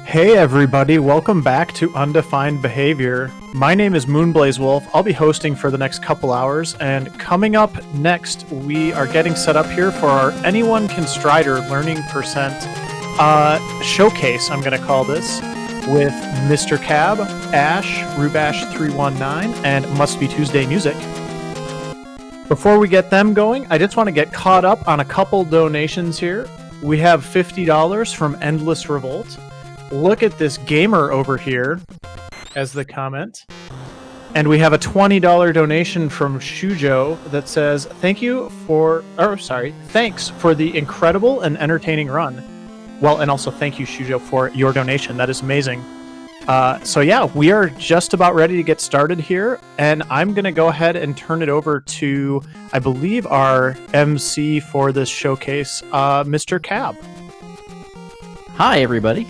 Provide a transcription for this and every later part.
Hey everybody, welcome back to Undefined Behaviour. My name is Moonblaze Wolf. I'll be hosting for the next couple hours, and coming up next, we are getting set up here for our Anyone Can Strider Learning Percent showcase, I'm going to call this, with Mrcab, Ash, Rubash319, and Mustbetuesdaymusic. Before we get them going, I just want to get caught up on a couple donations here. We have $50 from Endless Revolt. Look at this gamer over here as the comment. And we have a $20 donation from Shujo that says, thanks for the incredible and entertaining run. Well, and also thank you, Shujo, for your donation. That is amazing. So yeah, we are just about ready to get started here, and I'm going to go ahead and turn it over to, I believe, our MC for this showcase, Mrcab. Hi, everybody.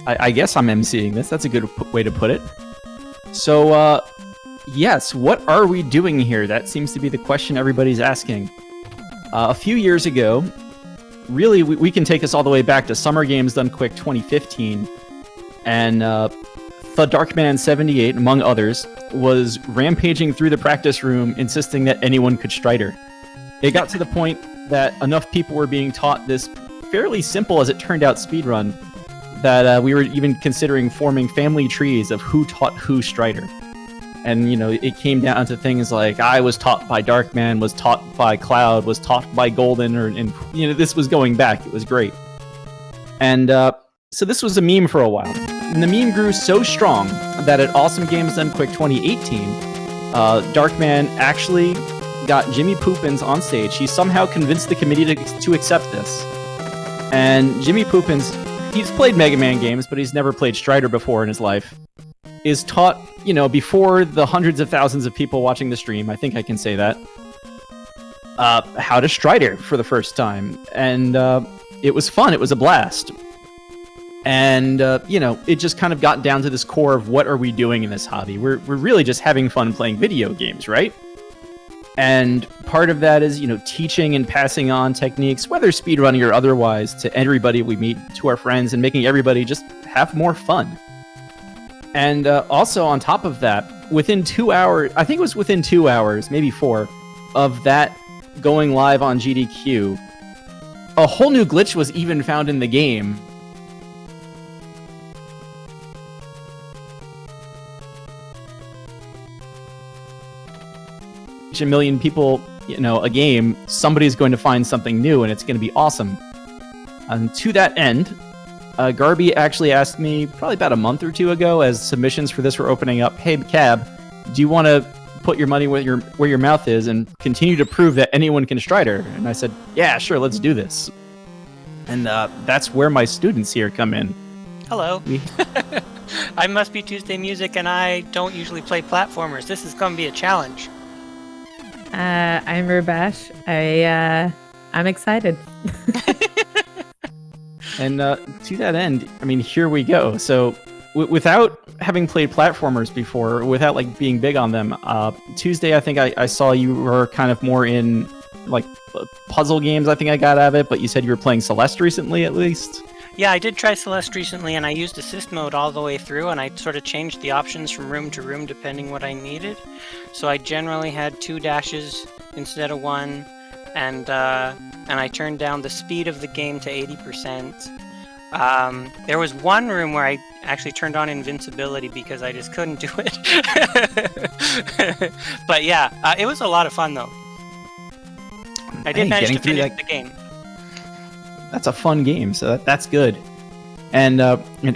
I guess I'm emceeing this. That's a good way to put it. So, yes, what are we doing here? That seems to be the question everybody's asking. A few years ago, really, we can take us all the way back to Summer Games Done Quick 2015, and the Darkman78, among others, was rampaging through the practice room, insisting that anyone could Strider. It got to the point that enough people were being taught this fairly simple, as it turned out, speedrun, that we were even considering forming family trees of who taught who Strider. And, you know, it came down to things like, I was taught by Darkman, was taught by Cloud, was taught by Golden, and you know, this was going back. It was great. And so this was a meme for a while. And the meme grew so strong that at Awesome Games Done Quick 2018, Darkman actually got Jimmy Poopins on stage. He somehow convinced the committee to accept this. And Jimmy Poopins, he's played Mega Man games, but he's never played Strider before in his life, is taught, you know, before the hundreds of thousands of people watching the stream, I think I can say that, how to Strider for the first time. And it was fun. It was a blast. And, you know, it just kind of got down to this core of what are we doing in this hobby? We're really just having fun playing video games, right? And part of that is, you know, teaching and passing on techniques, whether speedrunning or otherwise, to everybody we meet, to our friends, and making everybody just have more fun. And also on top of that, within 2 hours, I think it was within 2 hours, maybe 4, of that going live on GDQ, a whole new glitch was even found in the game. A million people, you know, a game, somebody's going to find something new, and it's going to be awesome. And to that end, Garby actually asked me probably about a month or two ago, as submissions for this were opening up, hey, Cab, do you want to put your money where your mouth is and continue to prove that anyone can Strider? And I said, yeah, sure, let's do this. And that's where my students here come in. Hello. I Mustbetuesdaymusic, and I don't usually play platformers. This is going to be a challenge. I'm Rubash. I'm excited. And to that end, I mean, here we go. So without having played platformers before, without like being big on them, Tuesday, I think I saw you were kind of more in like puzzle games. I think I got out of it, but you said you were playing Celeste recently, at least. Yeah, I did try Celeste recently, and I used assist mode all the way through, and I sort of changed the options from room to room depending what I needed. So I generally had 2 dashes instead of 1, and I turned down the speed of the game to 80%. There was one room where I actually turned on invincibility because I just couldn't do it. But yeah, it was a lot of fun though. I did manage to finish the game. That's a fun game, so that's good. And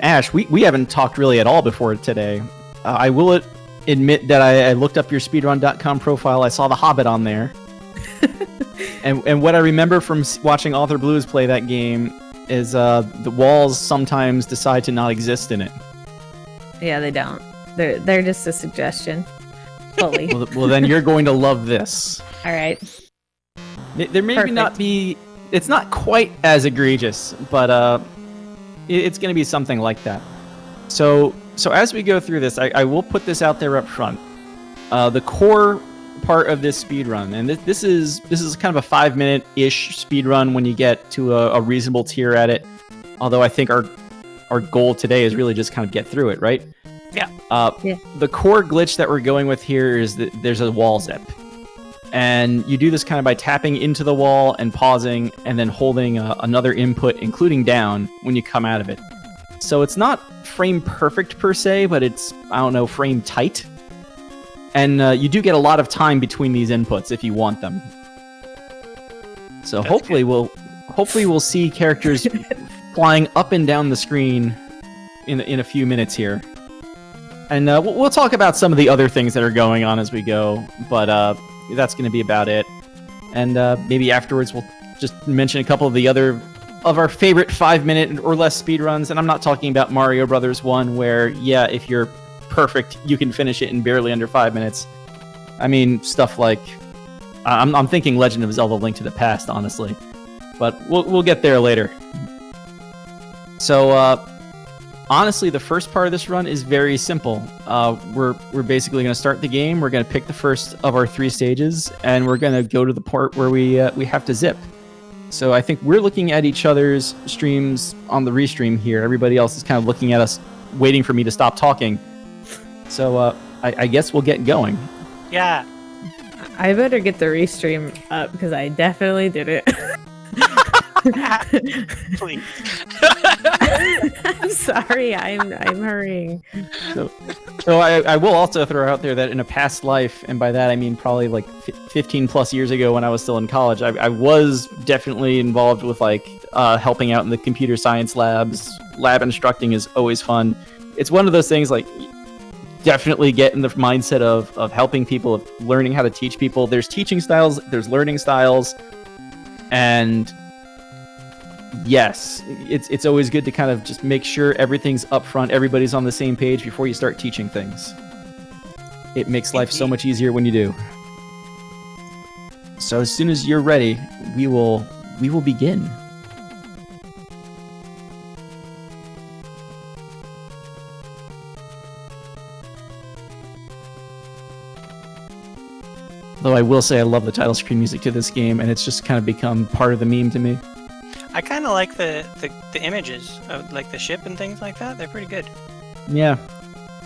Ash, we haven't talked really at all before today. I will admit that I looked up your speedrun.com profile. I saw The Hobbit on there. and what I remember from watching Author Blues play that game is the walls sometimes decide to not exist in it. Yeah, they don't. They're just a suggestion. Fully. well, then you're going to love this. All right. There may not be... It's not quite as egregious, but it's going to be something like that. So as we go through this, I will put this out there up front. The core part of this speedrun, and this is kind of a 5-minute-ish speedrun when you get to a reasonable tier at it. Although I think our our goal today is really just kind of get through it, right? Yeah. Yeah. The core glitch that we're going with here is that there's a wall zip. And you do this kind of by tapping into the wall and pausing and then holding another input, including down, when you come out of it. So it's not frame perfect per se, but it's, I don't know, frame tight. And you do get a lot of time between these inputs if you want them. So That's hopefully we'll see characters flying up and down the screen in a few minutes here. And we'll talk about some of the other things that are going on as we go, but that's going to be about it. And maybe afterwards we'll just mention a couple of the other of our favorite 5-minute or less speedruns. And I'm not talking about Mario Brothers 1, where, yeah, if you're perfect, you can finish it in barely under 5 minutes. I mean, stuff like... I'm thinking Legend of Zelda Link to the Past, honestly. But we'll get there later. So, honestly, the first part of this run is very simple. We're basically going to start the game. We're going to pick the first of our 3 stages, and we're going to go to the part where we have to zip. So I think we're looking at each other's streams on the restream here. Everybody else is kind of looking at us, waiting for me to stop talking. So I guess we'll get going. Yeah. I better get the restream up because I definitely did it. Please. I'm sorry, I'm hurrying. So I will also throw out there that in a past life, and by that I mean probably like 15 plus years ago when I was still in college, I was definitely involved with like helping out in the computer science labs. Lab instructing is always fun. It's one of those things like definitely get in the mindset of helping people, of learning how to teach people. There's teaching styles, there's learning styles, and yes, it's always good to kind of just make sure everything's up front, everybody's on the same page before you start teaching things. It makes life so much easier when you do. So as soon as you're ready, we will begin. Though I will say I love the title screen music to this game, and it's just kind of become part of the meme to me. I kind of like the images of like the ship and things like that. They're pretty good. Yeah.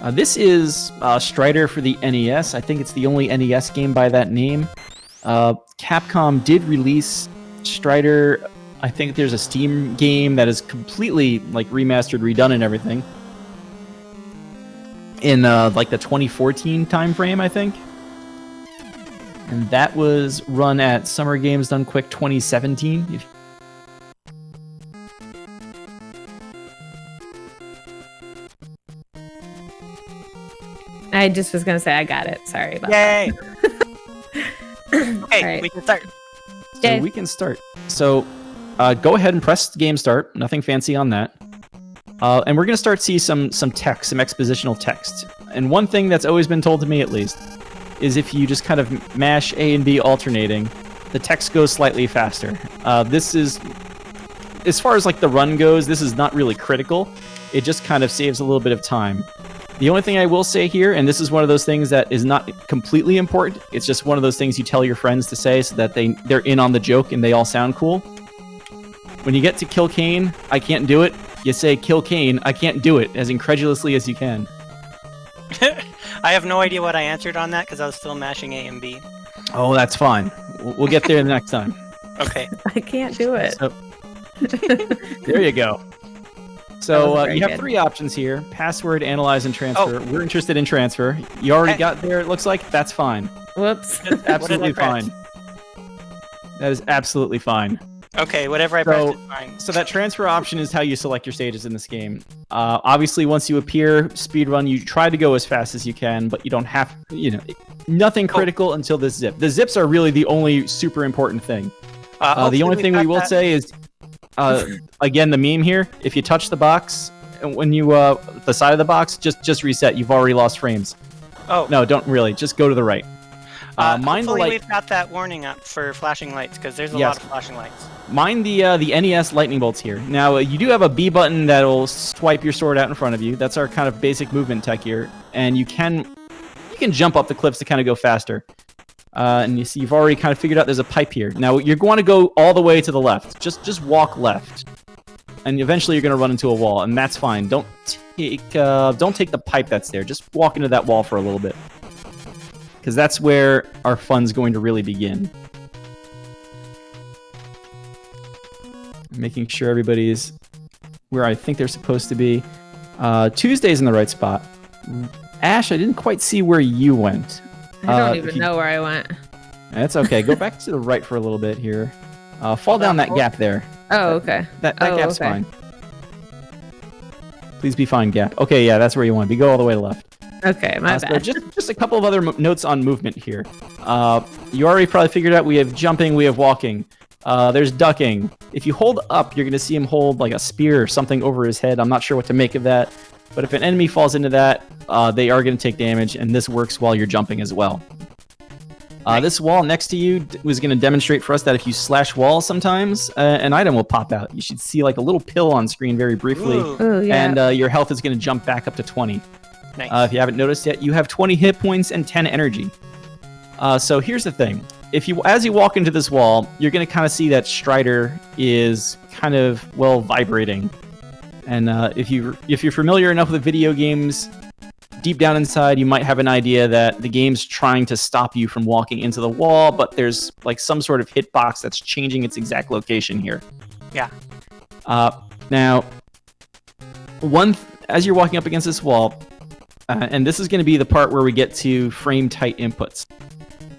This is Strider for the NES. I think it's the only NES game by that name. Capcom did release Strider. I think there's a Steam game that is completely like remastered, redone, and everything. In like the 2014 time frame, I think. And that was run at Summer Games Done Quick 2017. I just was gonna say I got it. Sorry about Yay! that. Okay, Right. we can start. So Okay. we can start. So go ahead and press game start. Nothing fancy on that. And we're going to start see some text, some expositional text. And one thing that's always been told to me, at least, is if you just kind of mash A and B alternating, the text goes slightly faster. This is, as far as like the run goes, this is not really critical. It just kind of saves a little bit of time. The only thing I will say here, and this is one of those things that is not completely important, it's just one of those things you tell your friends to say so that they're in on the joke and they all sound cool. When you get to kill Kane, I can't do it, you say kill Kane, I can't do it, as incredulously as you can. I have no idea what I answered on that because I was still mashing A and B. Oh, that's fine. We'll get there the next time. Okay. I can't do it. So, there you go. That So was very you have good. 3 options here: password, analyze, and transfer. Oh. We're interested in transfer. You already Hey. got there, it looks like. That's fine. Whoops. Absolutely What did I press? fine. That is absolutely fine. Okay, whatever I pressed is fine. So that transfer option is how you select your stages in this game. Obviously, once you appear, speedrun, you try to go as fast as you can, but you don't have, nothing critical until this zip. The zips are really the only super important thing. The Hopefully only thing got we will that. say is, again, the meme here, if you touch the box, when you, the side of the box, just reset. You've already lost frames. Oh, No, don't really. Just go to the right. Mind the hopefully light. we've got that warning up for flashing lights because there's a Yes. lot of flashing lights. Mind the NES lightning bolts here. Now, you do have a B button that'll swipe your sword out in front of you. That's our kind of basic movement tech here. And you can jump up the cliffs to kind of go faster. And you see, you've already kind of figured out there's a pipe here. Now, you're going to go all the way to the left. Just walk left. and eventually you're going to run into a wall, and that's fine. Don't take the pipe that's there. Just walk into that wall for a little bit, because that's where our fun's going to really begin. Making sure everybody's where I think they're supposed to be. Tuesday's in the right spot. Ash, I didn't quite see where you went. I don't even know where I went. That's okay. Go back to the right for a little bit here. Fall down that gap there. Oh, okay. That gap's fine. Please be fine, gap. Okay, yeah, that's where you want to be. Go all the way to left. Okay, my So bad. just a couple of other notes on movement here. You already probably figured out we have jumping, we have walking. There's ducking. If you hold up, you're going to see him hold like a spear or something over his head. I'm not sure what to make of that. But if an enemy falls into that, they are going to take damage, and this works while you're jumping as well. This wall next to you was going to demonstrate for us that if you slash walls sometimes, an item will pop out. You should see like a little pill on screen very briefly, Ooh, yeah. and your health is going to jump back up to 20. Nice. If you haven't noticed yet, you have 20 hit points and 10 energy. So here's the thing. As you walk into this wall, you're going to kind of see that Strider is kind of, vibrating. And if you're familiar enough with video games, deep down inside, you might have an idea that the game's trying to stop you from walking into the wall, but there's like some sort of hitbox that's changing its exact location here. Yeah. Now, as you're walking up against this wall, and this is going to be the part where we get to frame-tight inputs.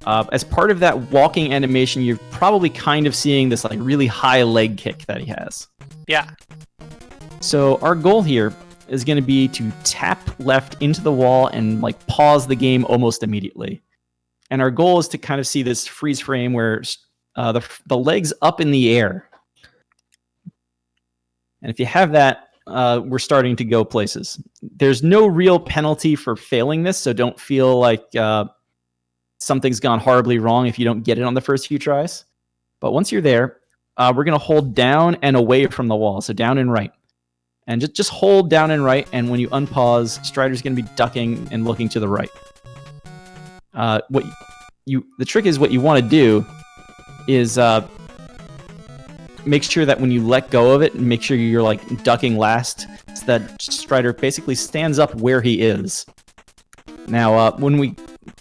As part of that walking animation, you're probably kind of seeing this like really high leg kick that he has. Yeah. So our goal here is going to be to tap left into the wall and like pause the game almost immediately. And our goal is to kind of see this freeze frame where the leg's up in the air. And if you have that, we're starting to go places. There's no real penalty for failing this, so don't feel like something's gone horribly wrong if you don't get it on the first few tries. But once you're there, we're going to hold down and away from the wall, so down and right. And just hold down and right, and when you unpause, Strider's going to be ducking and looking to the right. The trick is what you want to do is make sure that when you let go of it, make sure you're like ducking last, so that Strider basically stands up where he is. Now,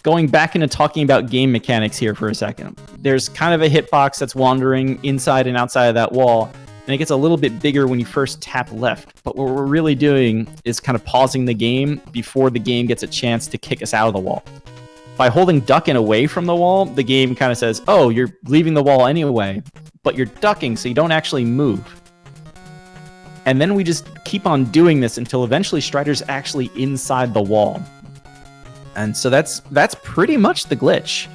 going back into talking about game mechanics here for a second, there's kind of a hitbox that's wandering inside and outside of that wall. And it gets a little bit bigger when you first tap left. But what we're really doing is kind of pausing the game before the game gets a chance to kick us out of the wall. By holding duck and away from the wall, the game kind of says, oh, you're leaving the wall anyway, but you're ducking, so you don't actually move. And then we just keep on doing this until eventually Strider's actually inside the wall. And so that's pretty much the glitch.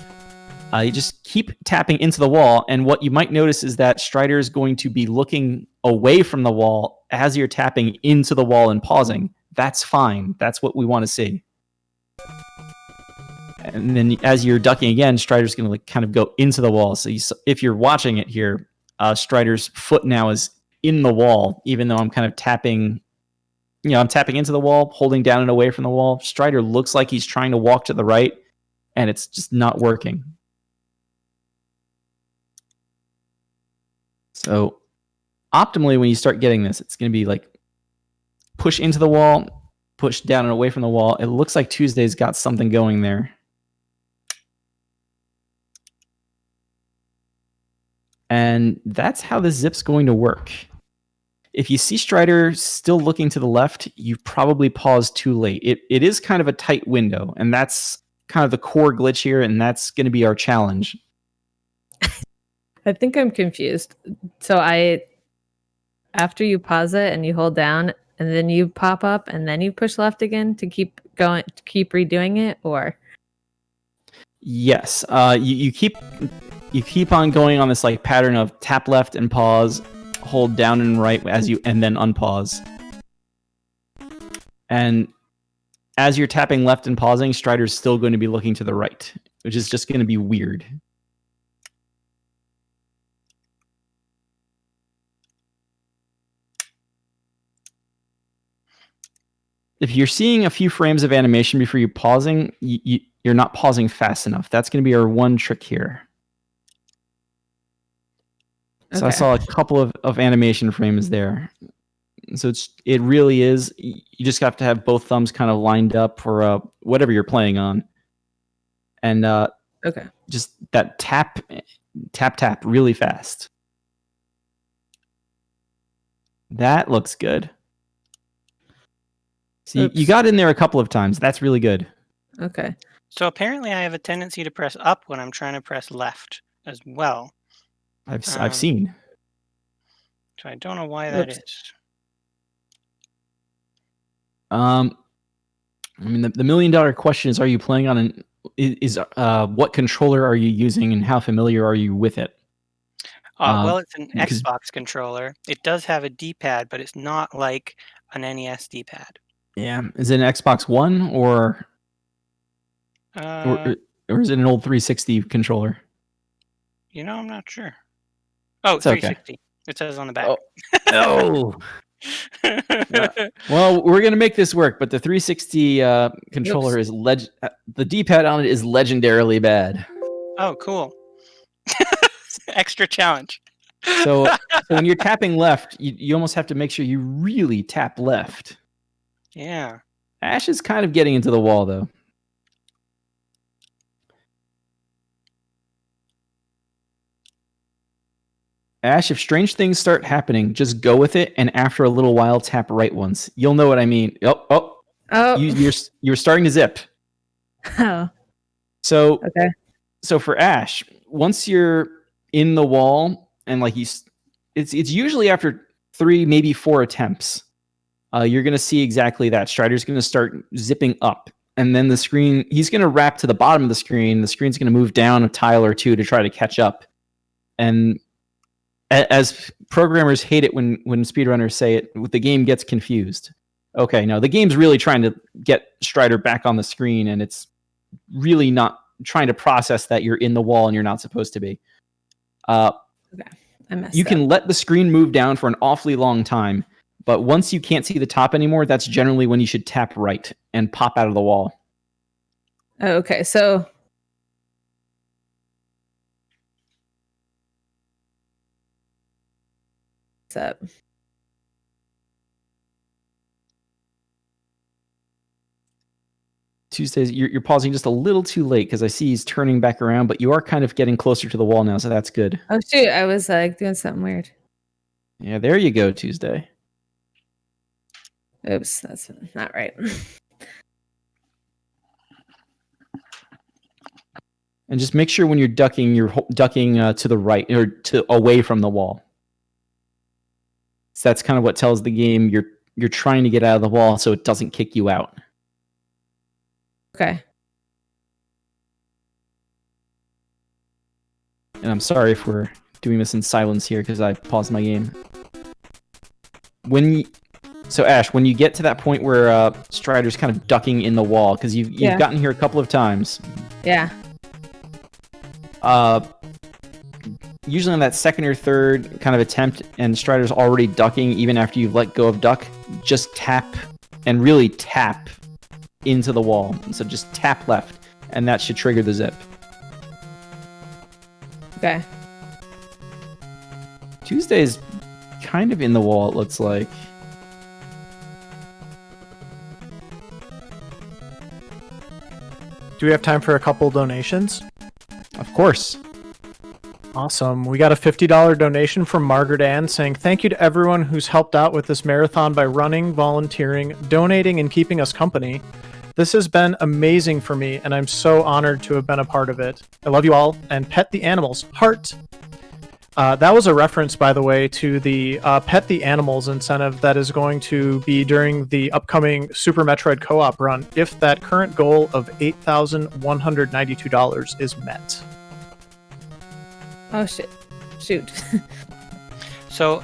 You just keep tapping into the wall, and what you might notice is that Strider is going to be looking away from the wall as you're tapping into the wall and pausing. That's fine. That's what we want to see. And then as you're ducking again, Strider's going to like kind of go into the wall. So if you're watching it here, Strider's foot now is in the wall, even though I'm kind of tapping. I'm tapping into the wall, holding down and away from the wall. Strider looks like he's trying to walk to the right, and it's just not working. So optimally, when you start getting this, it's going to be like push into the wall, push down and away from the wall. It looks like Tuesday's got something going there. And that's how the zip's going to work. If you see Strider still looking to the left, you've probably paused too late. It is kind of a tight window, and that's kind of the core glitch here, and that's going to be our challenge. I think I'm confused. So after you pause it and you hold down and then you pop up and then you push left again to keep going, to keep redoing it, or? Yes. You keep on going on this like pattern of tap left and pause, hold down and right and then unpause. And as you're tapping left and pausing, Strider's still going to be looking to the right, which is just going to be weird. If you're seeing a few frames of animation before you're pausing, you're not pausing fast enough. That's going to be our one trick here. So I saw a couple of animation frames there. So it really is. You just have to have both thumbs kind of lined up for whatever you're playing on, and Okay. just that tap really fast. That looks good. So you got in there a couple of times. That's really good. Okay. So apparently I have a tendency to press up when I'm trying to press left as well. I've seen. So I don't know why that is. I mean, the $1 million question is: are you playing on what controller are you using, and how familiar are you with it? Well, it's an Xbox controller. It does have a D-pad, but it's not like an NES D-pad. Yeah, is it an Xbox One or is it an old 360 controller? I'm not sure. Oh, it's 360. Okay. It says on the back. Oh. Well, we're gonna make this work, but the 360 controller is the D-pad on it is legendarily bad. Oh, cool. Extra challenge. So when you're tapping left, you almost have to make sure you really tap left. Yeah. Ash is kind of getting into the wall, though. Ash, if strange things start happening, just go with it, and after a little while, tap right once. You'll know what I mean. Oh. You're starting to zip. Oh. So for Ash, once you're in the wall, and like it's usually after 3, maybe 4 attempts, you're gonna see exactly that. Strider's gonna start zipping up, and then he's gonna wrap to the bottom of the screen. The screen's gonna move down a tile or two to try to catch up. And as programmers hate it when speedrunners say it, the game gets confused. Okay, no, the game's really trying to get Strider back on the screen, and it's really not trying to process that you're in the wall and you're not supposed to be. You can let the screen move down for an awfully long time, but once you can't see the top anymore, that's generally when you should tap right and pop out of the wall. Oh, okay, so what's up? Tuesdays, you're pausing just a little too late because I see he's turning back around, but you are kind of getting closer to the wall now, so that's good. Oh shoot, I was doing something weird. Yeah, there you go, Tuesday. Oops, that's not right. And just make sure when you're ducking to the right or away from the wall. So that's kind of what tells the game you're trying to get out of the wall so it doesn't kick you out. Okay. And I'm sorry if we're doing this in silence here because I paused my game. So Ash, when you get to that point where Strider's kind of ducking in the wall, because you've gotten here a couple of times. Yeah. Usually on that second or third kind of attempt, and Strider's already ducking even after you've let go of duck, just tap and really tap into the wall. So just tap left, and that should trigger the zip. Okay. Tuesday's kind of in the wall, it looks like. Do we have time for a couple donations? Of course. Awesome. We got a $50 donation from Margaret Ann saying, thank you to everyone who's helped out with this marathon by running, volunteering, donating, and keeping us company. This has been amazing for me, and I'm so honored to have been a part of it. I love you all, and pet the animals. Heart. That was a reference, by the way, to the Pet the Animals incentive that is going to be during the upcoming Super Metroid Co-op run if that current goal of $8,192 is met. Oh, shit. Shoot. So,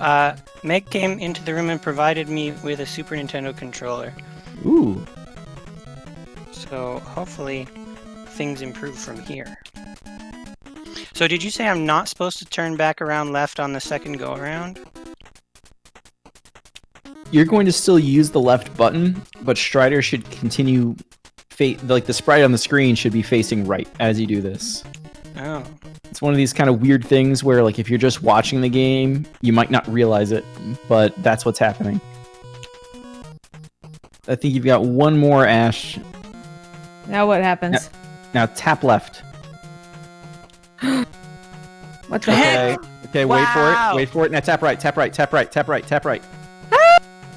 Meg came into the room and provided me with a Super Nintendo controller. Ooh. So, hopefully, things improve from here. So, did you say I'm not supposed to turn back around left on the second go-around? You're going to still use the left button, but Strider should continue... the sprite on the screen should be facing right as you do this. Oh. It's one of these kind of weird things where, like, if you're just watching the game, you might not realize it, but that's what's happening. I think you've got one more, Ash. Now what happens? Now tap left. What the heck? Okay, Wow. wait for it. Now tap right, tap right, tap right, tap right, tap right.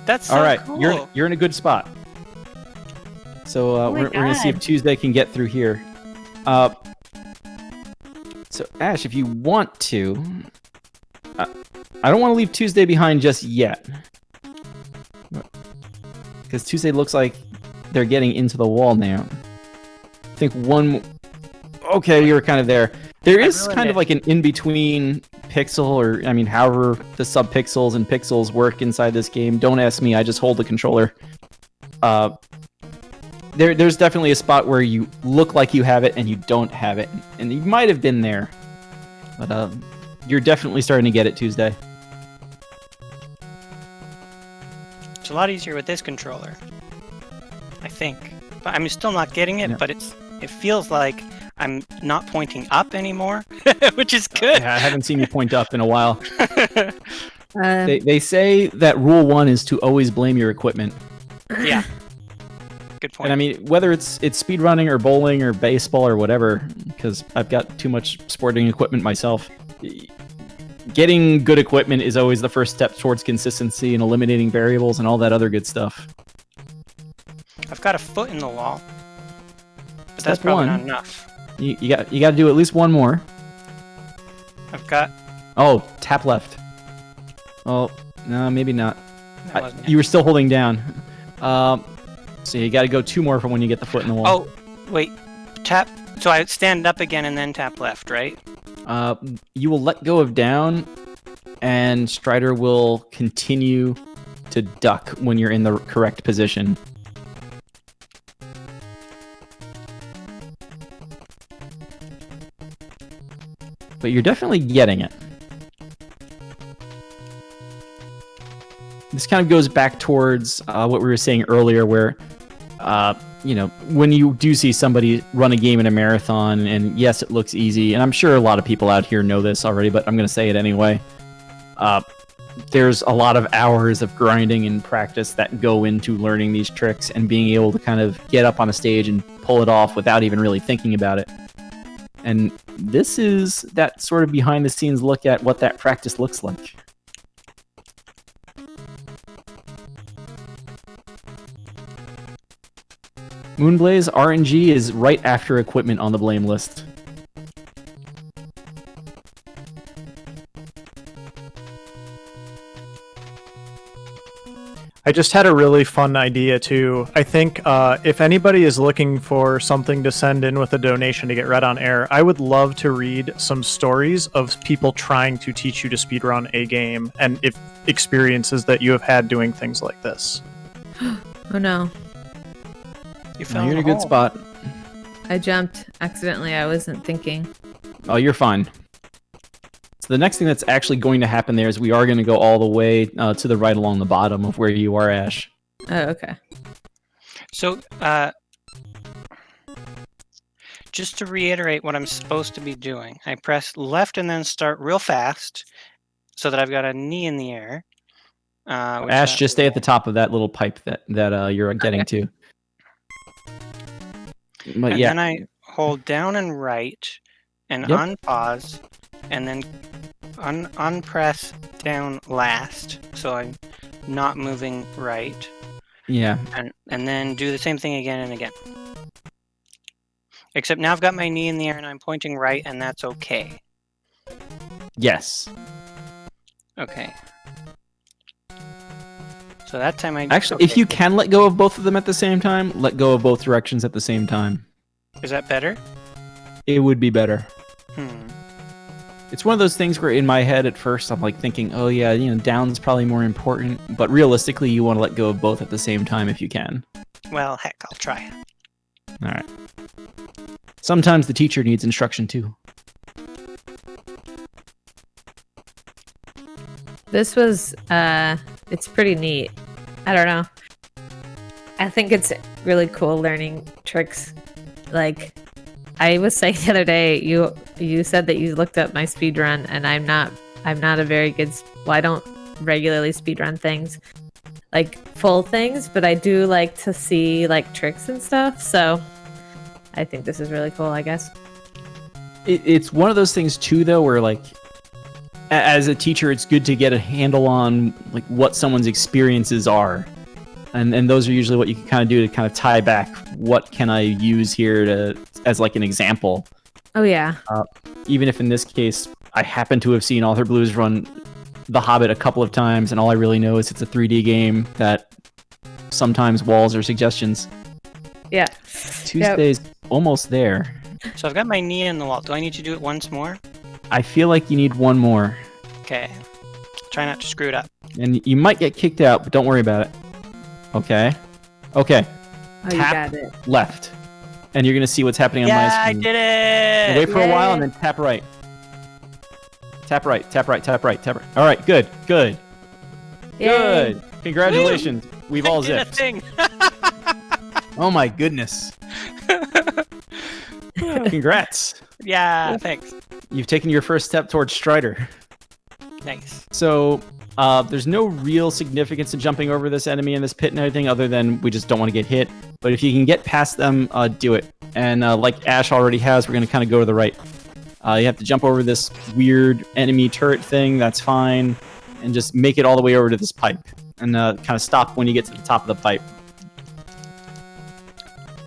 That's so All right, cool. you're in a good spot. So Oh my we're gonna see if God. Tuesday can get through here. So Ash, if you want to, I don't want to leave Tuesday behind just yet, because Tuesday looks like they're getting into the wall now. I think one. Okay, we were kind of there. There is kind of like an in-between pixel, or I mean, however the subpixels and pixels work inside this game. Don't ask me. I just hold the controller. There's definitely a spot where you look like you have it and you don't have it, and you might have been there, but you're definitely starting to get it, Tuesday. It's a lot easier with this controller, I think. But I'm still not getting it. Yeah. But it feels like I'm not pointing up anymore, which is good. Yeah, I haven't seen you point up in a while. Um, They say that rule 1 is to always blame your equipment. Yeah. Good point. And I mean, whether it's speedrunning or bowling or baseball or whatever, because I've got too much sporting equipment myself, getting good equipment is always the first step towards consistency and eliminating variables and all that other good stuff. I've got a foot in the wall, but Step that's probably one. not enough. You got to do at least one more. I've got. Oh, tap left. Oh, no, maybe not. That wasn't You it. were still holding down. So you got to go 2 more from when you get the foot in the wall. Oh, wait. Tap. So I stand up again and then tap left, right? You will let go of down, and Strider will continue to duck when you're in the correct position. But you're definitely getting it. This kind of goes back towards what we were saying earlier, where when you do see somebody run a game in a marathon, and yes, it looks easy, and I'm sure a lot of people out here know this already, but I'm going to say it anyway. There's a lot of hours of grinding and practice that go into learning these tricks and being able to kind of get up on a stage and pull it off without even really thinking about it. And this is that sort of behind-the-scenes look at what that practice looks like. Moonblaze RNG is right after equipment on the blame list. I just had a really fun idea too. I think if anybody is looking for something to send in with a donation to get read on air, I would love to read some stories of people trying to teach you to speedrun a game, and if experiences that you have had doing things like this. oh no. You fell You're in a the good hole. spot. I jumped accidentally. I wasn't thinking. Oh, you're fine. So the next thing that's actually going to happen there is we are going to go all the way to the right along the bottom of where you are, Ash. Oh, okay. So, just to reiterate what I'm supposed to be doing, I press left and then start real fast so that I've got a knee in the air. Ash, just stay at the top of that little pipe that you're getting to. But And yeah, then I hold down and right and Yep. unpause and then unpress down last so I'm not moving right. yeah. And then do the same thing again and again. Except now I've got my knee in the air and I'm pointing right, and that's okay. Yes. Okay. So that time I... Actually, if okay. you can let go of both of them at the same time, let go of both directions at the same time. Is that better? It would be better. Hmm. It's one of those things where in my head at first I'm like thinking, oh yeah, down's probably more important, but realistically you want to let go of both at the same time if you can. Well, heck, I'll try. All right. Sometimes the teacher needs instruction too. This was, it's pretty neat. I don't know. I think it's really cool learning tricks. Like, I was saying the other day, you said that you looked up my speed run, and I'm not a very good. Well, I don't regularly speed run things, like full things, but I do like to see like tricks and stuff. So I think this is really cool, I guess. It's one of those things too, though, where like as a teacher, it's good to get a handle on like what someone's experiences are, and those are usually what you can kind of do to kind of tie back. What can I use here to as like an example? Oh yeah. Even if in this case, I happen to have seen Author Blues run The Hobbit a couple of times, and all I really know is it's a 3D game that sometimes walls are suggestions. Yeah. Tuesday's almost there. So I've got my knee in the wall. Do I need to do it once more? I feel like you need one more. Okay. Try not to screw it up. And you might get kicked out, but don't worry about it. Okay. Okay. Oh, Tap you got it. left. And you're going to see what's happening on my Yeah, I screen. did it! Wait for a while Yay. and then tap right. Tap right, tap right, tap right, tap right. All right, good, good, Yay. good. Congratulations. We've all I did a zipped. thing. Oh my goodness. Congrats. Yeah, thanks. You've taken your first step towards Strider. Nice. So there's no real significance to jumping over this enemy in this pit and everything other than we just don't want to get hit. But if you can get past them, do it. And like Ash already has, we're going to kind of go to the right. You have to jump over this weird enemy turret thing. That's fine. And just make it all the way over to this pipe. And kind of stop when you get to the top of the pipe.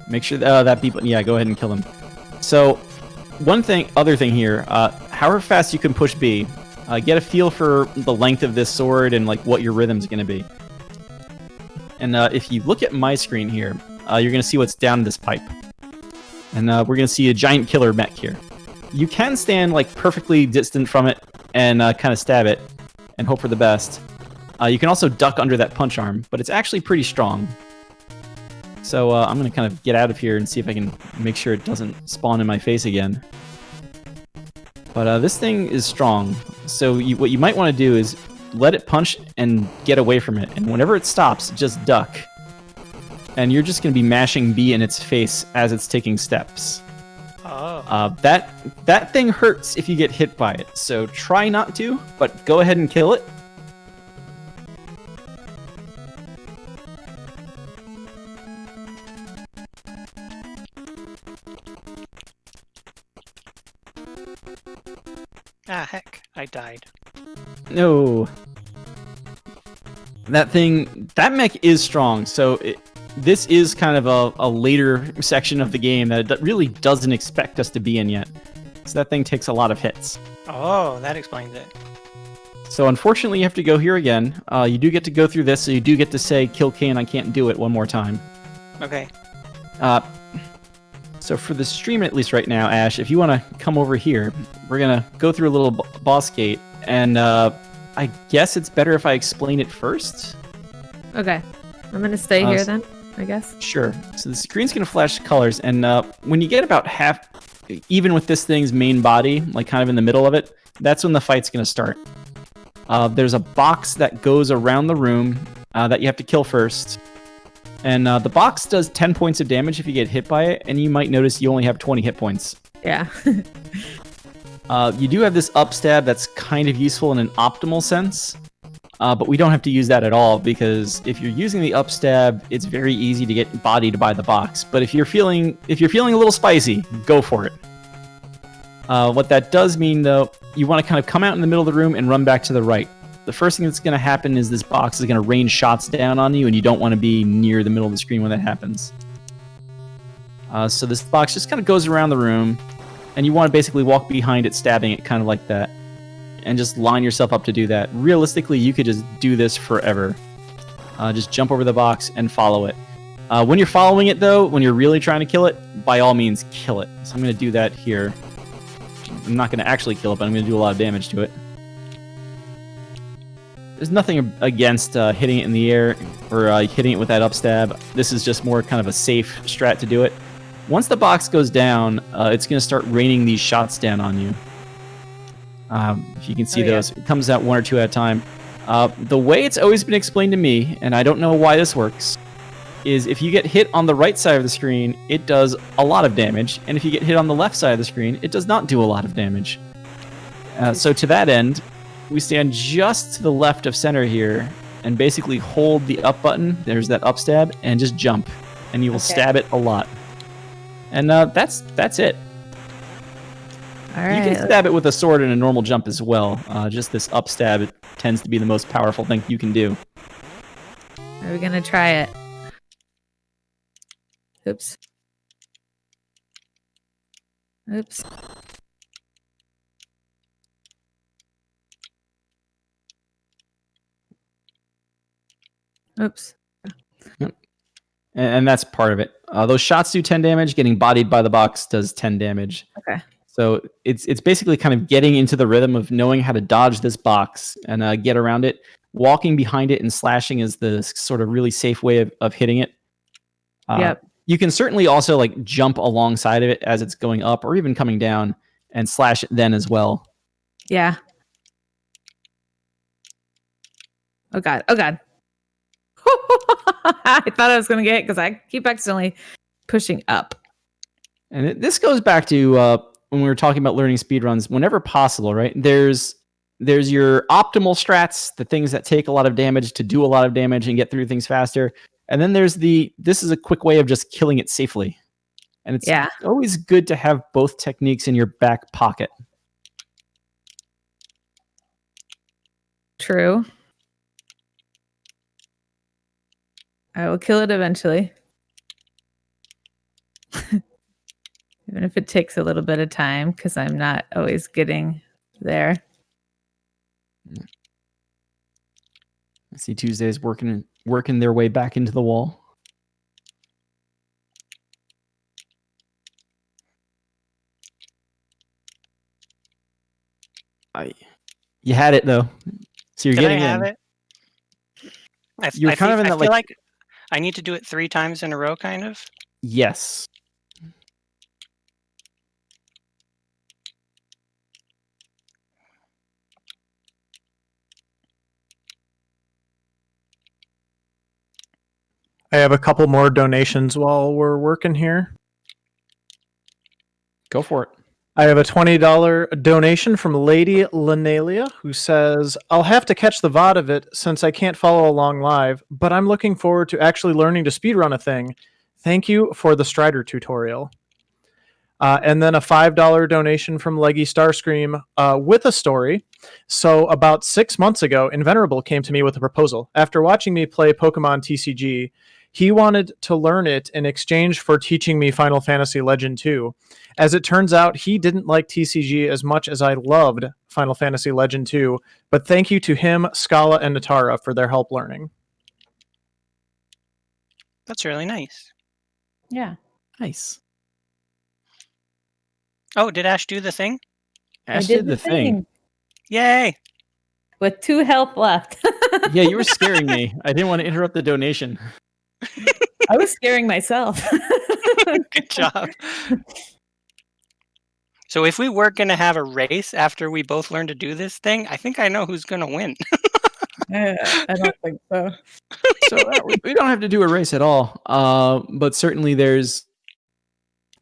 Make sure that people... Yeah, go ahead and kill them. So, other thing here. However fast you can push B, get a feel for the length of this sword and like what your rhythm's going to be. And if you look at my screen here, you're going to see what's down this pipe. And we're going to see a giant killer mech here. You can stand like perfectly distant from it and kind of stab it and hope for the best. You can also duck under that punch arm, but it's actually pretty strong. So I'm going to kind of get out of here and see if I can make sure it doesn't spawn in my face again. But this thing is strong. So what you might want to do is let it punch and get away from it. And whenever it stops, just duck. And you're just going to be mashing B in its face as it's taking steps. Oh. That thing hurts if you get hit by it. So try not to, but go ahead and kill it. Ah, heck. I died. No. That mech is strong, so this is kind of a later section of the game that it really doesn't expect us to be in yet. So that thing takes a lot of hits. Oh, that explains it. So unfortunately, you have to go here again. You do get to go through this, so you do get to say, kill Kane, I can't do it one more time. Okay. So for the stream, at least right now, Ash, if you want to come over here, we're going to go through a little boss gate, and I guess it's better if I explain it first? Okay. I'm going to stay here then, I guess. Sure. So the screen's going to flash colors, and when you get about half, even with this thing's main body, like kind of in the middle of it, that's when the fight's going to start. There's a box that goes around the room that you have to kill first. And the box does 10 points of damage if you get hit by it, and you might notice you only have 20 hit points. Yeah. You do have this up stab that's kind of useful in an optimal sense, but we don't have to use that at all, because if you're using the up stab, it's very easy to get bodied by the box. But if you're feeling a little spicy, go for it. What that does mean, though, you want to kind of come out in the middle of the room and run back to the right. The first thing that's going to happen is this box is going to rain shots down on you, and you don't want to be near the middle of the screen when that happens. So this box just kind of goes around the room, and you want to basically walk behind it, stabbing it kind of like that, and just line yourself up to do that. Realistically, you could just do this forever. Just jump over the box and follow it. When you're following it, though, when you're really trying to kill it, by all means, kill it. So I'm going to do that here. I'm not going to actually kill it, but I'm going to do a lot of damage to it. There's nothing against hitting it in the air or hitting it with that upstab. This is just more kind of a safe strat to do it. Once the box goes down, it's going to start raining these shots down on you. If you can see those, it comes out one or two at a time. The way it's always been explained to me, and I don't know why this works, is if you get hit on the right side of the screen, it does a lot of damage, and if you get hit on the left side of the screen, it does not do a lot of damage. So to that end, we stand just to the left of center here, and basically hold the up button. There's that up stab, and just jump, and you will stab it a lot. And that's it. All right. You can stab it with a sword and a normal jump as well. Just this up stab, it tends to be the most powerful thing you can do. Are we gonna try it? Oops. Oops. Oops. And that's part of it. Those shots do 10 damage. Getting bodied by the box does 10 damage. Okay. So it's basically kind of getting into the rhythm of knowing how to dodge this box and get around it. Walking behind it and slashing is the sort of really safe way of hitting it. Yep. You can certainly also like jump alongside of it as it's going up or even coming down and slash it then as well. Yeah. Oh god. Oh god. I thought I was going to get it because I keep accidentally pushing up. And this goes back to when we were talking about learning speedruns, whenever possible, right? There's your optimal strats, the things that take a lot of damage to do a lot of damage and get through things faster. And then there's this is a quick way of just killing it safely. And it's always good to have both techniques in your back pocket. True. I will kill it eventually. Even if it takes a little bit of time, because I'm not always getting there. I see Tuesdays working their way back into the wall. You had it though, so you're getting I have in. it? You're kind of in that, I feel like I need to do it 3 times in a row, kind of. Yes. I have a couple more donations while we're working here. Go for it. I have a $20 donation from Lady Lenalia, who says, I'll have to catch the VOD of it since I can't follow along live, but I'm looking forward to actually learning to speedrun a thing. Thank you for the Strider tutorial. And then a $5 donation from Leggy Starscream with a story. So about 6 months ago, Invenerable came to me with a proposal. After watching me play Pokemon TCG, he wanted to learn it in exchange for teaching me Final Fantasy Legend 2. As it turns out, he didn't like TCG as much as I loved Final Fantasy Legend 2, but thank you to him, Scala, and Natara for their help learning. That's really nice. Yeah. Nice. Oh, did Ash do the thing? Ash did the thing. Yay! With 2 health left. Yeah, you were scaring me. I didn't want to interrupt the donation. I was scaring myself. Good job. So if we were going to have a race after we both learn to do this thing, I think I know who's going to win. I don't think so. So we don't have to do a race at all. But certainly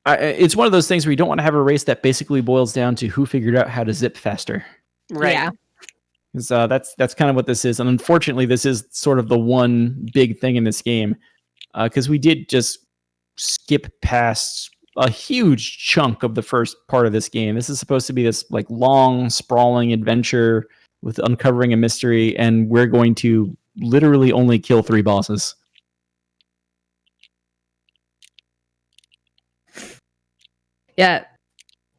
it's one of those things where you don't want to have a race that basically boils down to who figured out how to zip faster. Right. Yeah. Because that's kind of what this is. And unfortunately, this is sort of the one big thing in this game. Because we did just skip past a huge chunk of the first part of this game. This is supposed to be this like long, sprawling adventure with uncovering a mystery, and we're going to literally only kill 3 bosses. Yeah.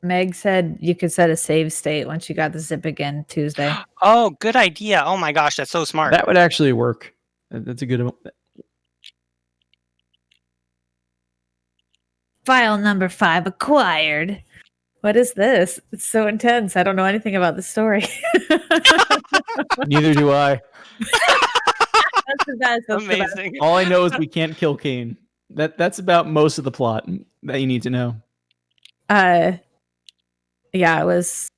Meg said you could set a save state once you got the zip again Tuesday. Oh, good idea. Oh my gosh, that's so smart. That would actually work. That's a good. File number 5 acquired. What is this? It's so intense. I don't know anything about the story. Neither do I. That's the best. That's Amazing. All I know is we can't kill Kane. That's about most of the plot that you need to know. Yeah, it was.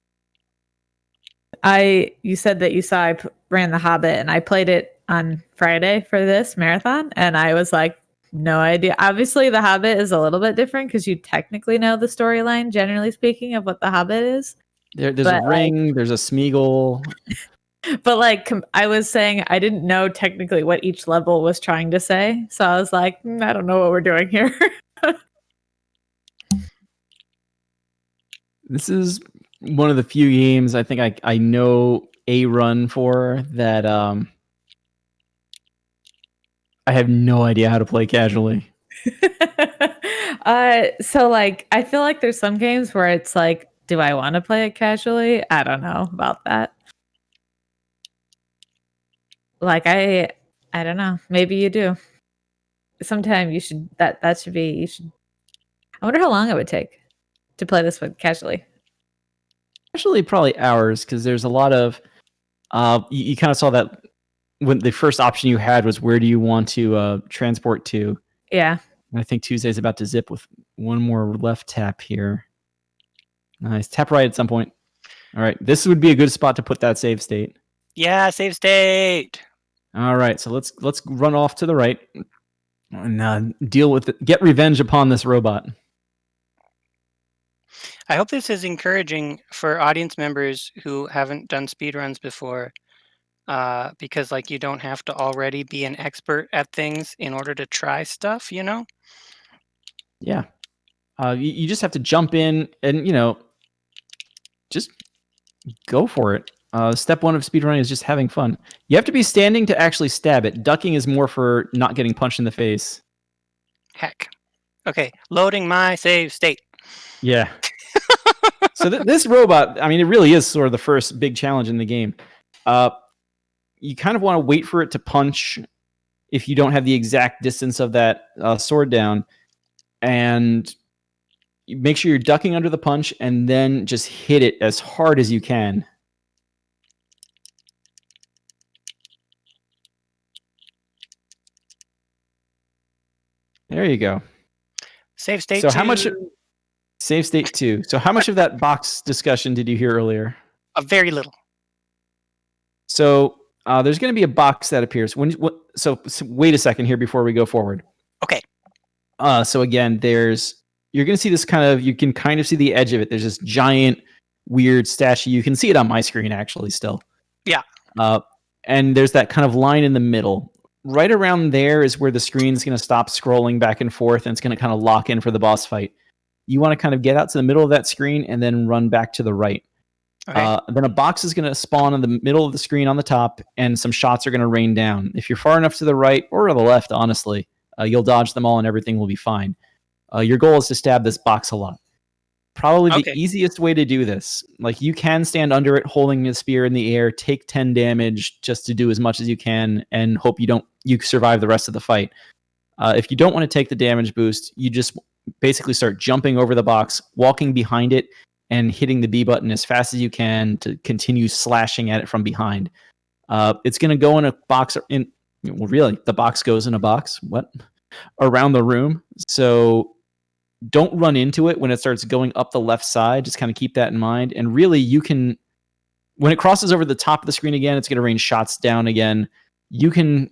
You said that you saw I ran The Hobbit, and I played it on Friday for this marathon, and I was like, no idea. Obviously, The Hobbit is a little bit different because you technically know the storyline, generally speaking, of what The Hobbit is. There's a ring. There's a Smeagol. But like I was saying, I didn't know technically what each level was trying to say, so I was like, I don't know what we're doing here. This is one of the few games I think I know a run for that I have no idea how to play casually. So like I feel like there's some games where it's like, do I want to play it casually? I don't know about that. Like I don't know. Maybe you do. Sometime you should that should be you should. I wonder how long it would take to play this one casually. Actually, probably hours, because there's a lot of you kind of saw that when the first option you had was where do you want to transport to. Yeah. And I think Tuesday's about to zip with one more left tap here. Nice. Tap right at some point. All right. This would be a good spot to put that save state. Yeah, save state. All right. So let's run off to the right and deal with it. Get revenge upon this robot. I hope this is encouraging for audience members who haven't done speedruns before, because like you don't have to already be an expert at things in order to try stuff, you know? Yeah. You just have to jump in and, just go for it. Step one of speedrunning is just having fun. You have to be standing to actually stab it. Ducking is more for not getting punched in the face. Heck. Okay, loading my save state. Yeah. So this robot, I mean, it really is sort of the first big challenge in the game. You kind of want to wait for it to punch if you don't have the exact distance of that sword down. And you make sure you're ducking under the punch and then just hit it as hard as you can. There you go. Save state So 2. how much... Save state 2. So how much of that box discussion did you hear earlier? Very little. So there's going to be a box that appears. So wait a second here before we go forward. Okay. So again, you're going to see this you can kind of see the edge of it. There's this giant, weird statue. You can see it on my screen actually still. Yeah. And there's that kind of line in the middle. Right around there is where the screen's going to stop scrolling back and forth, and it's going to kind of lock in for the boss fight. You want to kind of get out to the middle of that screen and then run back to the right. Okay. Then a box is going to spawn in the middle of the screen on the top, and some shots are going to rain down. If you're far enough to the right or to the left, honestly, you'll dodge them all and everything will be fine. Your goal is to stab this box a lot. Probably the easiest way to do this. Like, you can stand under it holding a spear in the air, take 10 damage just to do as much as you can, and hope you survive the rest of the fight. If you don't want to take the damage boost, you just basically start jumping over the box, walking behind it, and hitting the B button as fast as you can to continue slashing at it from behind. It's going to go in a box. The box goes in a box. What? Around the room. So don't run into it when it starts going up the left side. Just kind of keep that in mind. And really, when it crosses over the top of the screen again, it's going to rain shots down again. You can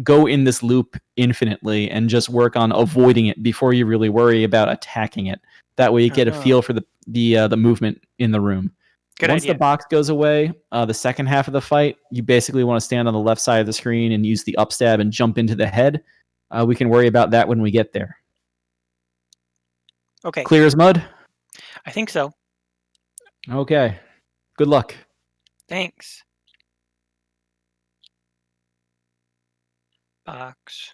go in this loop infinitely and just work on avoiding it before you really worry about attacking it. That way you get a feel for the movement in the room. Once the box goes away, the second half of the fight, you basically want to stand on the left side of the screen and use the up stab and jump into the head. We can worry about that when we get there. Okay. Clear as mud? I think so. Okay. Good luck. Thanks. Box.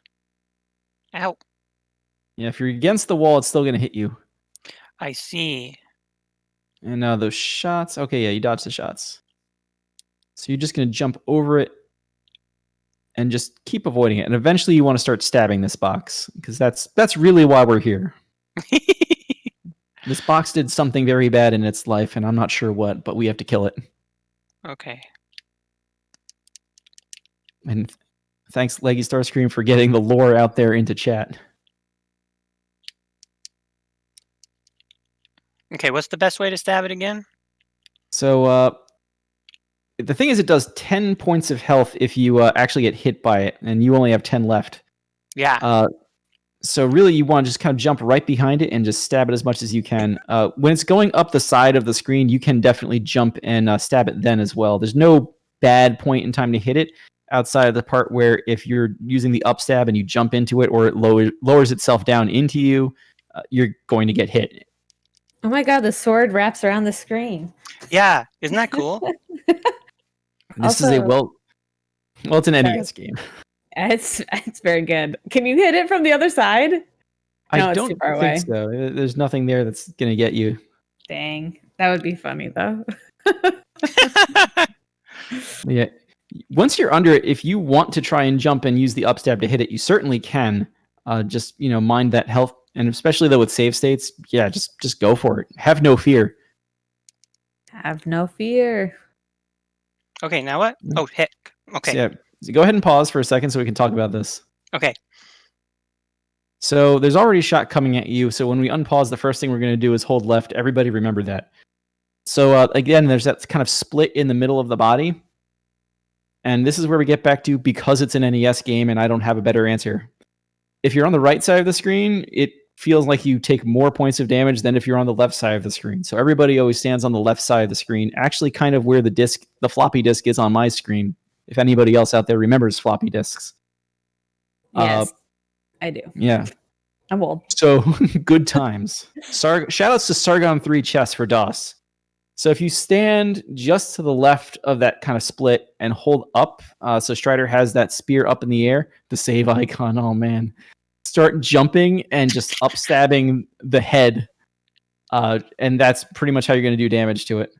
Ow. Yeah, if you're against the wall, it's still going to hit you. I see. And now those shots. Okay, yeah, you dodged the shots. So you're just going to jump over it and just keep avoiding it. And eventually you want to start stabbing this box, because that's really why we're here. This box did something very bad in its life, and I'm not sure what, but we have to kill it. Okay. And thanks, Leggy Starscream, for getting the lore out there into chat. Okay, what's the best way to stab it again? So the thing is, it does 10 points of health if you actually get hit by it, and you only have 10 left. Yeah. So really, you want to just kind of jump right behind it and just stab it as much as you can. When it's going up the side of the screen, you can definitely jump and stab it then as well. There's no bad point in time to hit it, outside of the part where if you're using the up stab and you jump into it, or it lowers itself down into you, you're going to get hit. Oh my god, the sword wraps around the screen. Yeah, isn't that cool? This is it's an NES game. It's very good. Can you hit it from the other side? No, I it's don't too far think away. so. There's nothing there that's going to get you. Dang, that would be funny though. Yeah. Once you're under it, if you want to try and jump and use the up stab to hit it, you certainly can. Just mind that health, and especially though with save states, yeah, just go for it. Have no fear. Have no fear. Okay, now what? Oh, heck. Okay. So, yeah, so go ahead and pause for a second so we can talk about this. Okay. So there's already a shot coming at you. So when we unpause, the first thing we're going to do is hold left. Everybody remember that. So again, there's that kind of split in the middle of the body. And this is where we get back to, because it's an NES game and I don't have a better answer. If you're on the right side of the screen, it feels like you take more points of damage than if you're on the left side of the screen. So everybody always stands on the left side of the screen, actually kind of where the floppy disk is on my screen. If anybody else out there remembers floppy disks. Yes, I do. Yeah. I'm old. So good times. Shoutouts to Sargon 3 chess for DOS. So if you stand just to the left of that kind of split and hold up, so Strider has that spear up in the air, the save icon, oh man. Start jumping and just up stabbing the head. And that's pretty much how you're going to do damage to it.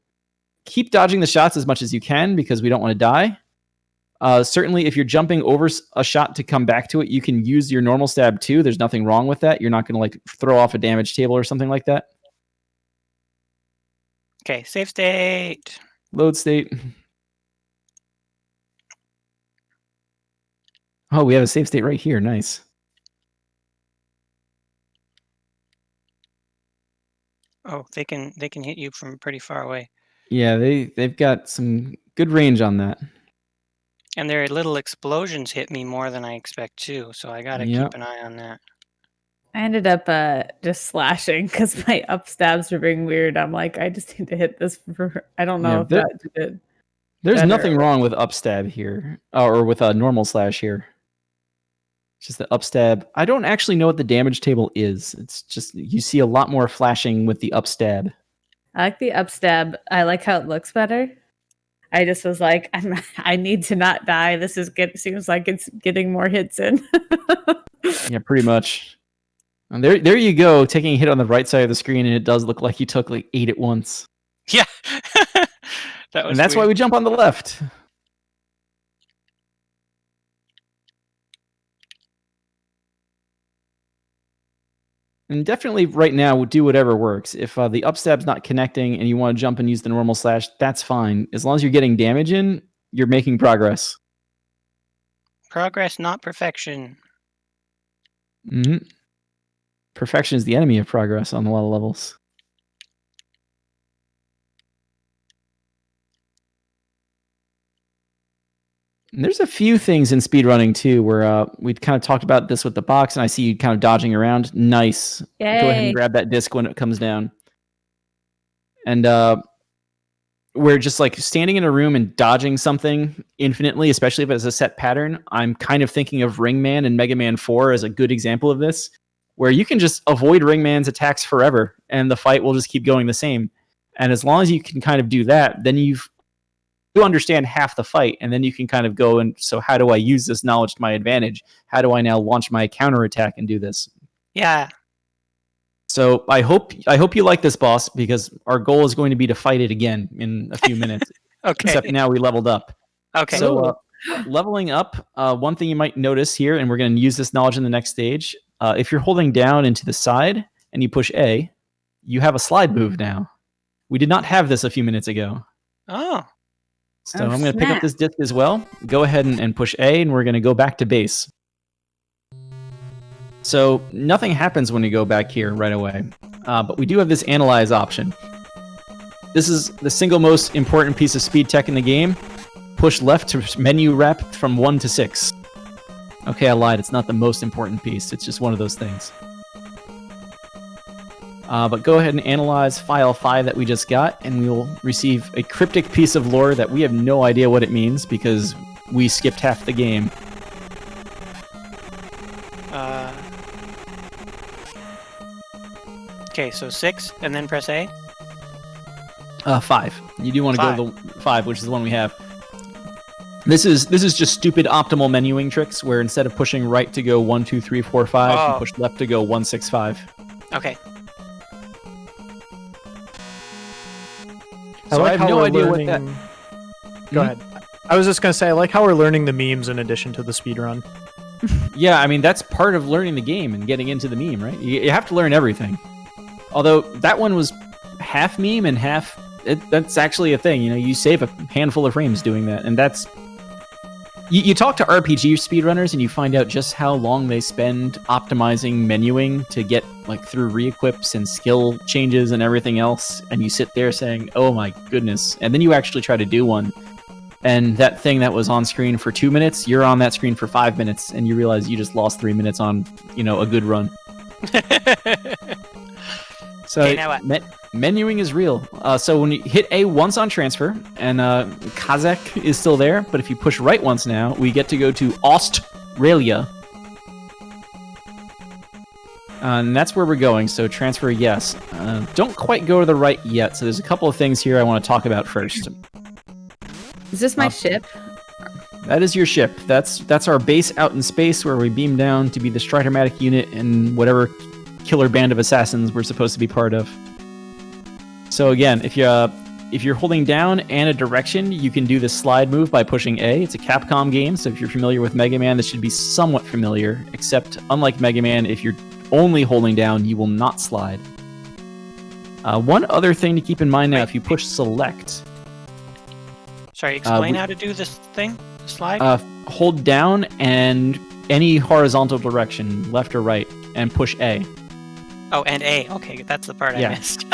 Keep dodging the shots as much as you can because we don't want to die. Certainly, if you're jumping over a shot to come back to it, you can use your normal stab too. There's nothing wrong with that. You're not going to throw off a damage table or something like that. Okay, save state. Load state. Oh, we have a save state right here. Nice. Oh, they can hit you from pretty far away. Yeah, they've got some good range on that. And their little explosions hit me more than I expect too, so I gotta keep an eye on that. I ended up just slashing because my up stabs were being weird. I'm like, I just need to hit this for. I don't know if that did. There's nothing wrong with upstab here, or with a normal slash here. It's just the upstab. I don't actually know what the damage table is. It's just you see a lot more flashing with the upstab. I like the upstab. I like how it looks better. I just was like, I need to not die. This seems like it's getting more hits in. Yeah, pretty much. And there you go, taking a hit on the right side of the screen, and it does look like you took 8 at once. Yeah. And that's why we jump on the left. And definitely right now, do whatever works. If the upstab's not connecting and you want to jump and use the normal slash, that's fine. As long as you're getting damage in, you're making progress. Progress, not perfection. Mm-hmm. Perfection is the enemy of progress on a lot of levels. And there's a few things in speedrunning too where we kind of talked about this with the box, and I see you kind of dodging around. Nice. Yay. Go ahead and grab that disc when it comes down. And we're just standing in a room and dodging something infinitely, especially if it's a set pattern. I'm kind of thinking of Ring Man and Mega Man 4 as a good example of this, where you can just avoid Ring Man's attacks forever, and the fight will just keep going the same. And as long as you can kind of do that, then you understand half the fight, and then you can kind of go and, so how do I use this knowledge to my advantage? How do I now launch my counterattack and do this? Yeah. So I hope you like this boss, because our goal is going to be to fight it again in a few minutes. Okay. Except now we leveled up. Okay. So leveling up, one thing you might notice here, and we're going to use this knowledge in the next stage, if you're holding down and to the side and you push A, you have a slide move now. We did not have this a few minutes ago. Oh. So I'm going to pick up this disc as well. Go ahead and push A, and we're going to go back to base. So nothing happens when we go back here right away. But we do have this analyze option. This is the single most important piece of speed tech in the game. Push left to menu wrap from 1 to 6. Okay, I lied. It's not the most important piece. It's just one of those things. But go ahead and analyze file 5 that we just got, and we will receive a cryptic piece of lore that we have no idea what it means because we skipped half the game. Okay, so 6, and then press A? 5. You do want to go to the 5, which is the one we have. This is just stupid optimal menuing tricks, where instead of pushing right to go 1, 2, 3, 4, 5, you push left to go 1, 6, 5. Okay. So I have no idea what that... Go ahead. I was just going to say, I like how we're learning the memes in addition to the speedrun. Yeah, I mean, that's part of learning the game and getting into the meme, right? You have to learn everything. Although, that one was half meme and half... that's actually a thing, you know, you save a handful of frames doing that, and that's... You talk to RPG speedrunners and you find out just how long they spend optimizing menuing to get like through re-equips and skill changes and everything else, and you sit there saying, oh my goodness, and then you actually try to do one, and that thing that was on screen for 2 minutes, you're on that screen for 5 minutes, and you realize you just lost 3 minutes on, you know, a good run. So okay, now what? Menuing is real. So when you hit A once on transfer, and Kazakh is still there, but if you push right once now, we get to go to Australia. And that's where we're going, so transfer yes. Don't quite go to the right yet, so there's a couple of things here I want to talk about first. Is this my ship? That is your ship. That's our base out in space where we beam down to be the Stridermatic unit and whatever killer band of assassins we're supposed to be part of. So again, if you're holding down and a direction, you can do the slide move by pushing A. It's a Capcom game, so if you're familiar with Mega Man, this should be somewhat familiar, except unlike Mega Man, if you're only holding down, you will not slide. One other thing to keep in mind now, if you push select... Sorry, explain how to do this thing? Slide? Hold down and any horizontal direction, left or right, and push A. Oh, and A. Okay, that's the part I missed.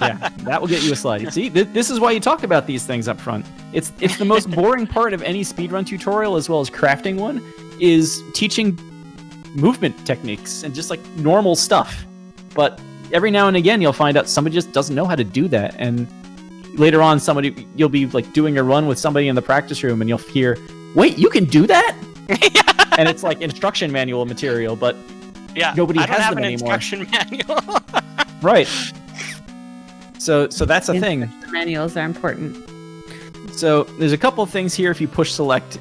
Yeah, that will get you a slide. See, this is why you talk about these things up front. It's the most boring part of any speedrun tutorial, as well as crafting one, is teaching movement techniques and just like normal stuff. But every now and again, you'll find out somebody just doesn't know how to do that, and later on, you'll be like doing a run with somebody in the practice room, and you'll hear, "Wait, you can do that?" And it's like instruction manual material, but nobody has them anymore. Instruction manual. Right. So that's a thing. The manuals are important. So there's a couple of things here. If you push select,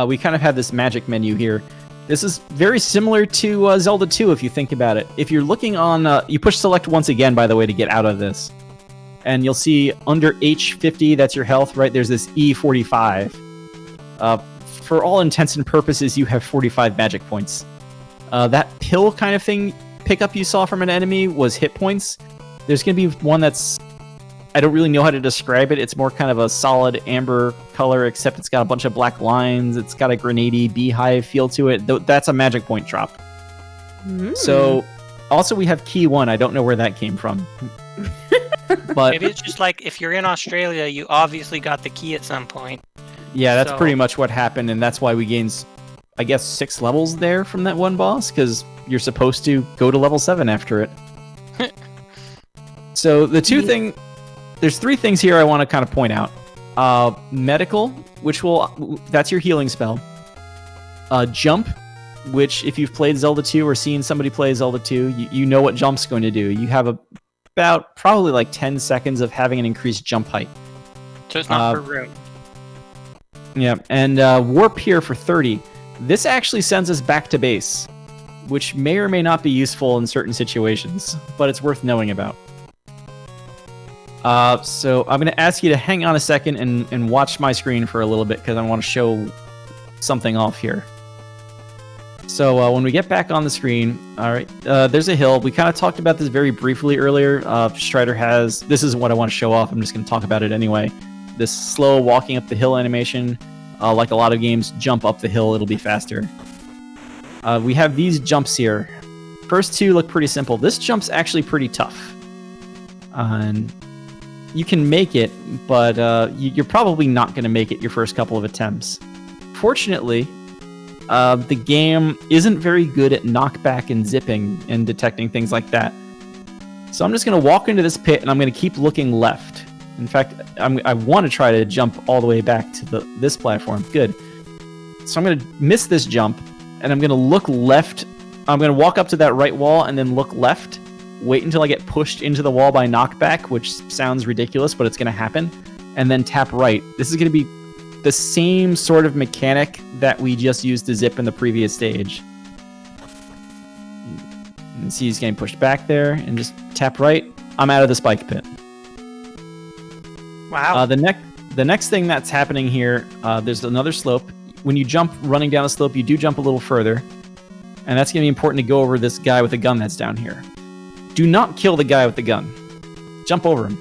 we kind of have this magic menu here. This is very similar to Zelda 2 if you think about it. If you're looking on, you push select once again, by the way, to get out of this. And you'll see under H50, that's your health, right? There's this E45. For all intents and purposes, you have 45 magic points. That pill kind of thing pickup you saw from an enemy was hit points. There's going to be one that's... I don't really know how to describe it. It's more kind of a solid amber color, except it's got a bunch of black lines. It's got a grenade beehive feel to it. That's a magic point drop. So, also we have key 1. I don't know where that came from. But maybe it's just like, if you're in Australia, you obviously got the key at some point. Yeah, that's pretty much what happened, and that's why we gained, I guess, 6 levels there from that one boss, because you're supposed to go to level 7 after it. So there's 3 things here I want to kind of point out. Medical, that's your healing spell. Jump, which if you've played Zelda 2 or seen somebody play Zelda 2, you know what jump's going to do. You have about probably like 10 seconds of having an increased jump height. So it's not for room. Yeah, and warp here for 30. This actually sends us back to base, which may or may not be useful in certain situations, but it's worth knowing about. So I'm going to ask you to hang on a second and watch my screen for a little bit, because I want to show something off here. So when we get back on the screen, all right, there's a hill. We kind of talked about this very briefly earlier. Strider has, this is what I want to show off. I'm just going to talk about it anyway. This slow walking up the hill animation, like a lot of games, jump up the hill, it'll be faster. We have these jumps here. First 2 look pretty simple. This jump's actually pretty tough. And you can make it, but you're probably not going to make it your first couple of attempts. Fortunately, the game isn't very good at knockback and zipping and detecting things like that. So I'm just going to walk into this pit, and I'm going to keep looking left. In fact, I want to try to jump all the way back to this platform. Good. So I'm going to miss this jump, and I'm going to look left. I'm going to walk up to that right wall and then look left. Wait until I get pushed into the wall by knockback, which sounds ridiculous, but it's going to happen. And then tap right. This is going to be the same sort of mechanic that we just used to zip in the previous stage. And see he's getting pushed back there, and just tap right. I'm out of the spike pit. Wow. The next thing that's happening here, there's another slope. When you jump running down a slope, you do jump a little further. And that's going to be important to go over this guy with a gun that's down here. Do not kill the guy with the gun. Jump over him.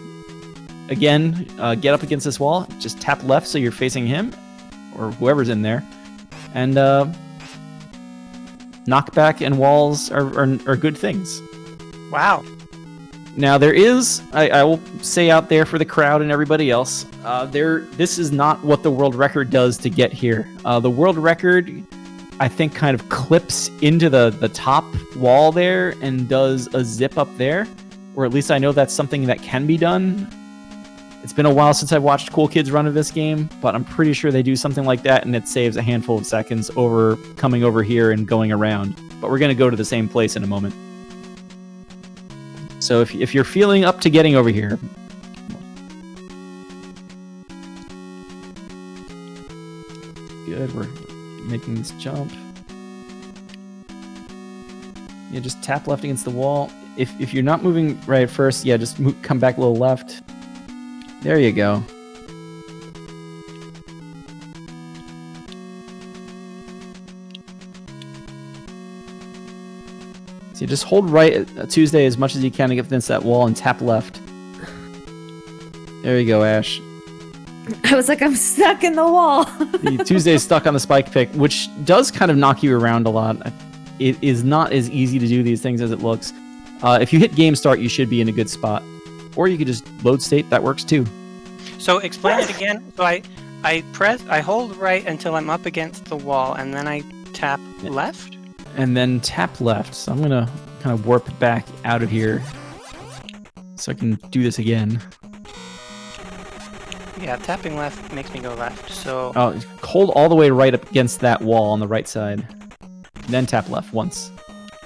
Again, get up against this wall. Just tap left so you're facing him, or whoever's in there. And knockback and walls are good things. Wow. Now there is, I will say out there for the crowd and everybody else, this is not what the world record does to get here. The world record, I think, kind of clips into the top wall there and does a zip up there, or at least I know that's something that can be done. It's been a while since I've watched cool kids run of this game, but I'm pretty sure they do something like that, and it saves a handful of seconds over coming over here and going around. But we're going to go to the same place in a moment. So if you're feeling up to getting over here, good, we're making this jump. Yeah, just tap left against the wall. If you're not moving right at first, yeah, just come back a little left. There you go. So you just hold right Tuesday as much as you can to get against that wall and tap left. There you go, Ash. I was like, I'm stuck in the wall. Tuesday's stuck on the spike pick, which does kind of knock you around a lot. It is not as easy to do these things as it looks. If you hit game start, you should be in a good spot. Or you could just load state, that works too. So explain it again. So I hold right until I'm up against the wall, and then I tap left? And then tap left. So I'm gonna kind of warp back out of here so I can do this again. Yeah, tapping left makes me go left, so... Hold all the way right up against that wall on the right side. Then tap left once.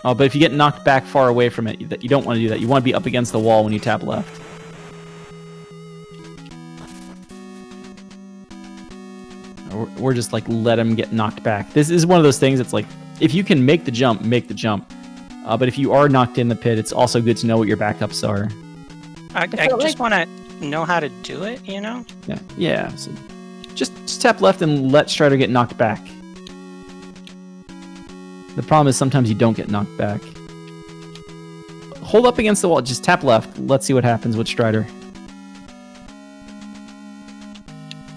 Oh, but if you get knocked back far away from it, you don't want to do that. You want to be up against the wall when you tap left. Or just like let him get knocked back. This is one of those things that's like, if you can make the jump, make the jump. But if you are knocked in the pit, it's also good to know what your backups are. I just want to know how to do it, you know? Yeah. So just tap left and let Strider get knocked back. The problem is sometimes you don't get knocked back. Hold up against the wall, just tap left. Let's see what happens with Strider.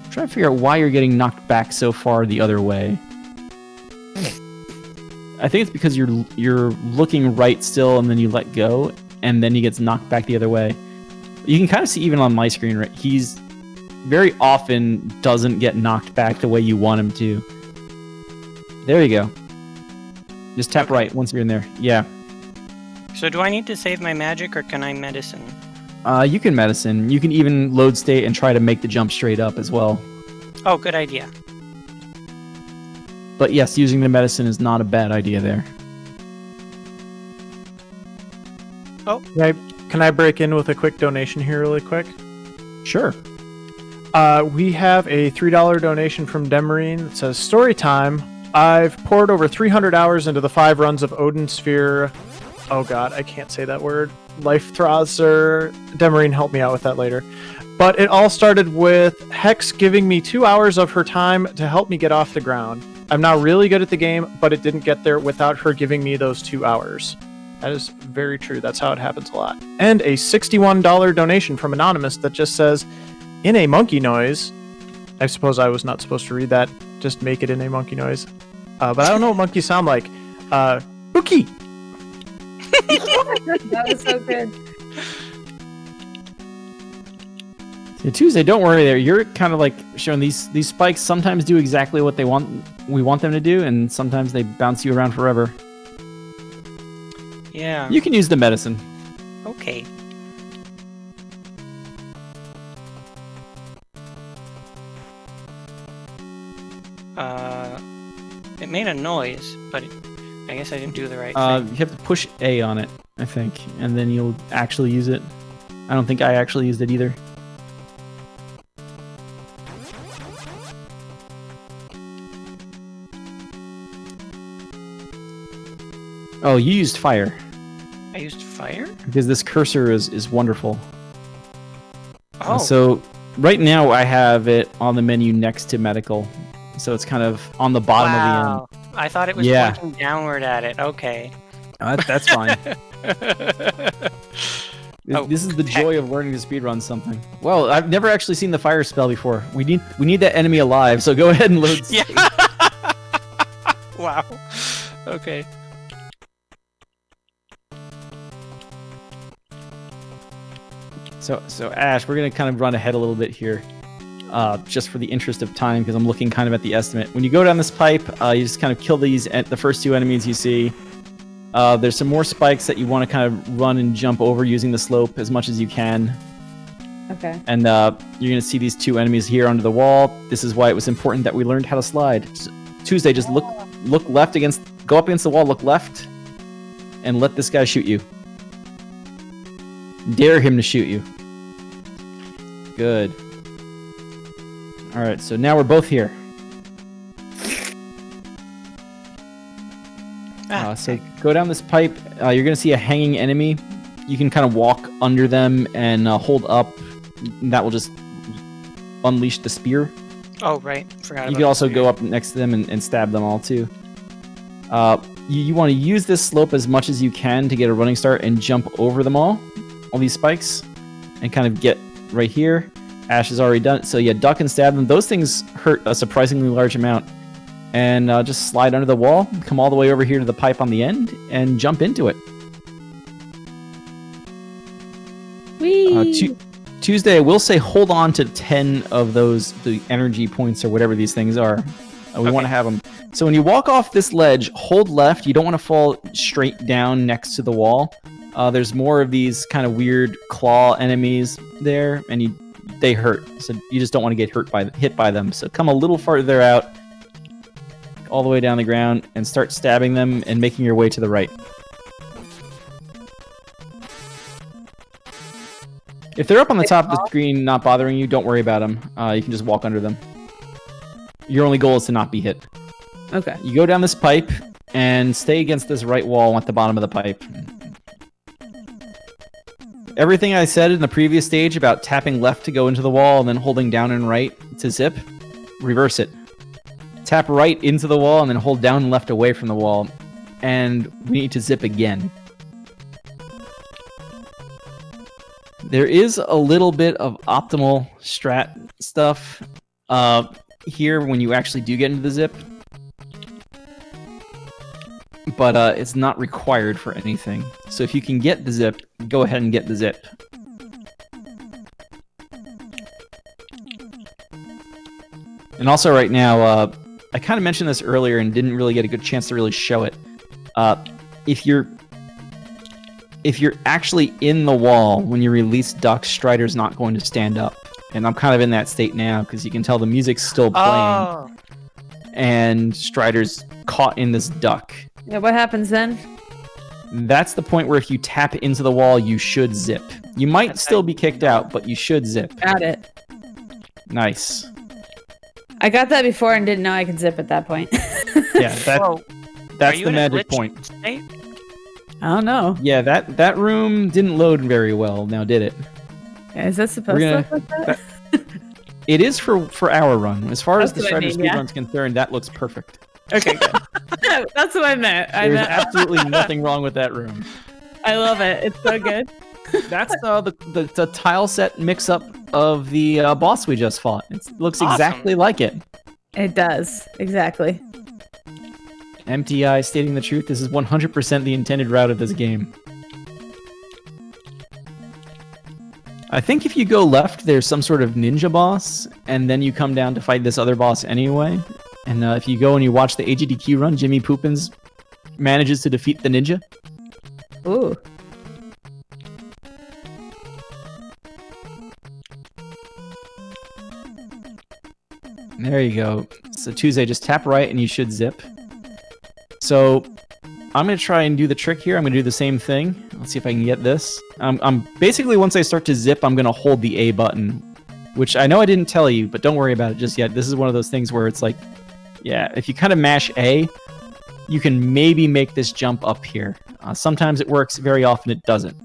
I'm trying to figure out why you're getting knocked back so far the other way. I think it's because you're looking right still and then you let go and then he gets knocked back the other way. You can kind of see even on my screen, right? He's very often doesn't get knocked back the way you want him to. There you go. Just tap right once you're in there. Yeah. So do I need to save my magic or can I medicine? You can medicine. You can even load state and try to make the jump straight up as well. Oh, good idea. But yes, using the medicine is not a bad idea there. Oh. Can I break in with a quick donation here really quick? Sure. We have a $3 donation from Demarine that says, Story time. I've poured over 300 hours into the 5 runs of Odin Sphere. Oh god, I can't say that word. Life Thrasser. Demarine, help me out with that later. But it all started with Hex giving me 2 hours of her time to help me get off the ground. I'm now really good at the game, but it didn't get there without her giving me those 2 hours. That is very true. That's how it happens a lot. And a $61 donation from Anonymous that just says, in a monkey noise. I suppose I was not supposed to read that. Just make it in a monkey noise. But I don't know what monkeys sound like. Bookie! That was so good. So Tuesday, don't worry there. You're kind of like showing these spikes sometimes do exactly what we want them to do, and sometimes they bounce you around forever. Yeah. You can use the medicine. Okay. It made a noise, but I guess I didn't do the right thing. You have to push A on it, I think, and then you'll actually use it. I don't think I actually used it either. Oh, you used fire. I used fire? Because this cursor is wonderful. Oh. So right now I have it on the menu next to medical. So it's kind of on the bottom of the end. I thought it was pointing downward at it. Okay. That's fine. Oh, this is the joy of learning to speedrun something. Well, I've never actually seen the fire spell before. We need that enemy alive, so go ahead and load. Yeah. Wow. Okay. So Ash, we're gonna kind of run ahead a little bit here, just for the interest of time, because I'm looking kind of at the estimate. When you go down this pipe, you just kind of kill the first two enemies you see. There's some more spikes that you want to kind of run and jump over using the slope as much as you can. Okay. And you're gonna see these two enemies here under the wall. This is why it was important that we learned how to slide. Tuesday, just look left go up against the wall, look left, and let this guy shoot you. Dare him to shoot you. Good. Alright, so now we're both here. So go down this pipe. You're going to see a hanging enemy. You can kind of walk under them and hold up. That will just unleash the spear. Oh, right. Forgot about You can also go up next to them and stab them all, too. You want to use this slope as much as you can to get a running start and jump over them all these spikes, and kind of get right here. Ash has already done it, so yeah, duck and stab them. Those things hurt a surprisingly large amount. And just slide under the wall, come all the way over here to the pipe on the end, and jump into it. Whee! Tuesday, I will say hold on to 10 of the energy points or whatever these things are. We want to have them. So when you walk off this ledge, hold left. You don't want to fall straight down next to the wall. There's more of these kind of weird claw enemies there, and they hurt. So you just don't want to get hit by them. So come a little farther out, all the way down the ground, and start stabbing them and making your way to the right. If they're up on the top of the screen not bothering you, don't worry about them. You can just walk under them. Your only goal is to not be hit. Okay. You go down this pipe and stay against this right wall at the bottom of the pipe. Everything I said in the previous stage about tapping left to go into the wall and then holding down and right to zip, reverse it. Tap right into the wall and then hold down and left away from the wall. And we need to zip again. There is a little bit of optimal strat stuff here when you actually do get into the zip. But it's not required for anything. So if you can get the zip, go ahead and get the zip. And also right now, I kind of mentioned this earlier and didn't really get a good chance to really show it. If you're actually in the wall when you release duck, Strider's not going to stand up. And I'm kind of in that state now because you can tell the music's still playing. Oh. And Strider's caught in this duck. Yeah, what happens then? That's the point where if you tap into the wall, you should zip. You might still be kicked out, but you should zip. Got it. Nice. I got that before and didn't know I could zip at that point. Yeah, that's the in a magic glitched point. state? I don't know. Yeah, that room didn't load very well, now did it? Is that supposed to look like that? It is for our run. As far as the That's what I Strider mean, yeah. speedrun's concerned, that looks perfect. Okay, good. That's what I meant. There's absolutely nothing wrong with that room. I love it. It's so good. That's the tile set mix-up of the boss we just fought. It looks Awesome. exactly like it. It does. Exactly. MTI stating the truth, this is 100% the intended route of this game. I think if you go left, there's some sort of ninja boss, and then you come down to fight this other boss anyway. And if you go and you watch the AGDQ run, Jimmy Poopins manages to defeat the ninja. Ooh. There you go. So Tuesday, just tap right and you should zip. So I'm going to try and do the trick here. I'm going to do the same thing. Let's see if I can get this. I'm basically, once I start to zip, I'm going to hold the A button, which I know I didn't tell you, but don't worry about it just yet. This is one of those things where it's like, yeah, if you kind of mash A, you can maybe make this jump up here. Sometimes it works, very often it doesn't.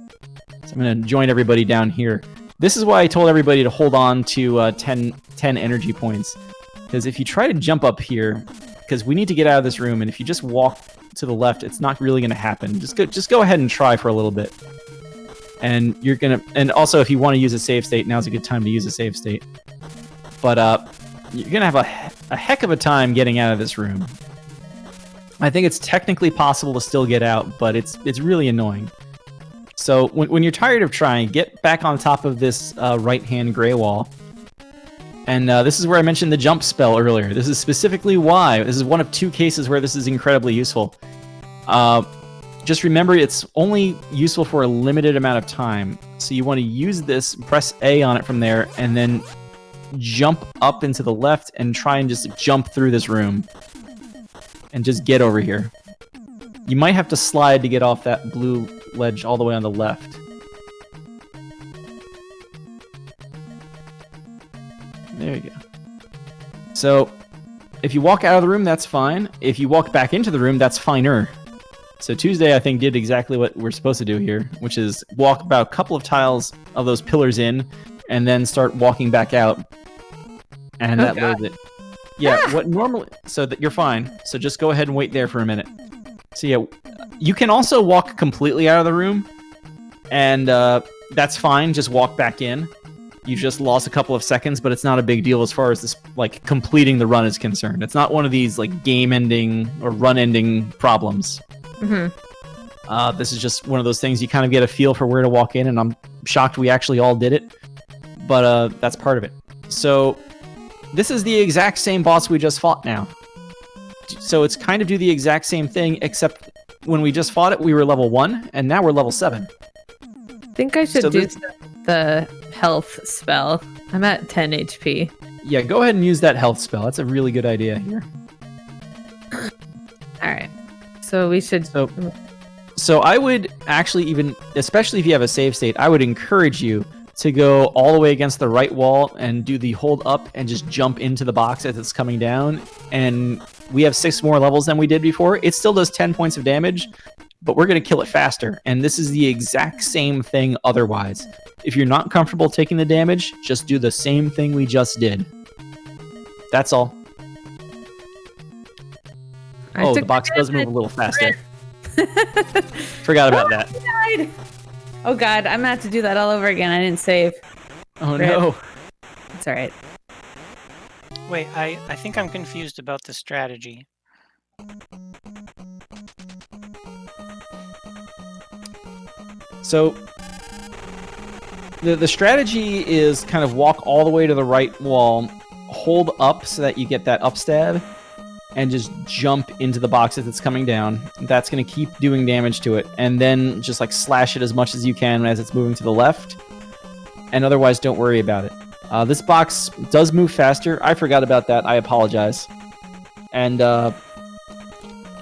So I'm going to join everybody down here. This is why I told everybody to hold on to 10 energy points. Because if you try to jump up here, because we need to get out of this room, and if you just walk to the left, it's not really going to happen. Just go ahead and try for a little bit. And you're going to... And also, if you want to use a save state, now's a good time to use a save state. But you're going to have a heck of a time getting out of this room. I think it's technically possible to still get out, but it's really annoying. So when you're tired of trying, get back on top of this right-hand gray wall. And this is where I mentioned the jump spell earlier. This is specifically why. This is one of 2 cases where this is incredibly useful. Just remember, it's only useful for a limited amount of time. So you want to use this, press A on it from there, and then jump up into the left and try and just jump through this room. And just get over here. You might have to slide to get off that blue ledge all the way on the left. There you go. So, if you walk out of the room, that's fine. If you walk back into the room, that's finer. So Tuesday, I think, did exactly what we're supposed to do here, which is walk about a couple of tiles of those pillars in, and then start walking back out. And that loads it. Yeah, what normally... So that you're fine. So just go ahead and wait there for a minute. So yeah, you can also walk completely out of the room, and that's fine. Just walk back in. You just lost a couple of seconds, but it's not a big deal as far as this, like, completing the run is concerned. It's not one of these, like, game-ending or run-ending problems. Mm-hmm. This is just one of those things you kind of get a feel for where to walk in, and I'm shocked we actually all did it. But that's part of it. So this is the exact same boss we just fought now. So it's kind of do the exact same thing, except when we just fought it, we were level 1, and now we're level 7. I think I should do the health spell. I'm at 10 HP. Yeah, go ahead and use that health spell. That's a really good idea here. Alright. So we should... So I would actually even, especially if you have a save state, I would encourage you to go all the way against the right wall and do the hold up and just jump into the box as it's coming down. And we have 6 more levels than we did before. It still does 10 points of damage, but we're going to kill it faster. And this is the exact same thing otherwise. If you're not comfortable taking the damage, just do the same thing we just did. That's all. Oh, the box does move a little faster. Forgot about that. Died. Oh god, I'm gonna have to do that all over again. I didn't save. Oh no. It's alright. Wait, I think I'm confused about the strategy. So the strategy is kind of walk all the way to the right wall, hold up so that you get that up stab, and just jump into the box as it's coming down. That's going to keep doing damage to it, and then just like slash it as much as you can as it's moving to the left, and otherwise don't worry about it. This box does move faster. I forgot about that. I apologize. And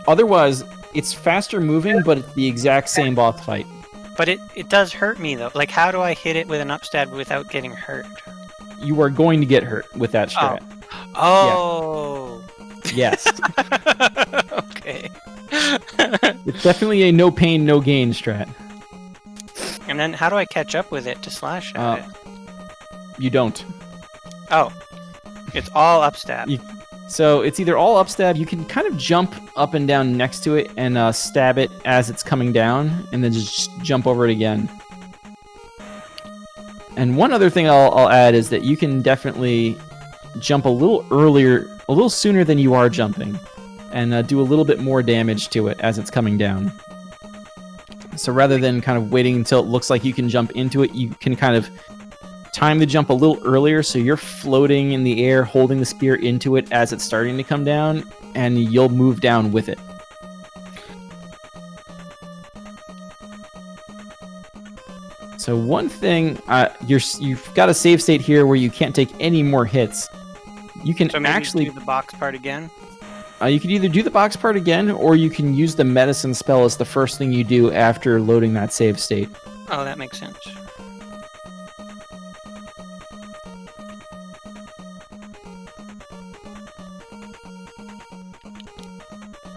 otherwise, it's faster moving, but it's the exact same boss fight. But it does hurt me, though. Like, how do I hit it with an upstab without getting hurt? You are going to get hurt with that strat. Oh. Yeah. Yes. Okay. It's definitely a no pain, no gain strat. And then how do I catch up with it to slash at it? You don't. Oh. It's all upstab. So it's either all upstab, you can kind of jump up and down next to it and stab it as it's coming down, and then just jump over it again. And one other thing I'll add is that you can definitely jump a little earlier, a little sooner than you are jumping, and do a little bit more damage to it as it's coming down. So rather than kind of waiting until it looks like you can jump into it, you can kind of time the jump a little earlier, so you're floating in the air, holding the spear into it as it's starting to come down, and you'll move down with it. So one thing, you've got a save state here where you can't take any more hits. You can So maybe actually do the box part again. you can either do the box part again, or you can use the medicine spell as the first thing you do after loading that save state. Oh, that makes sense.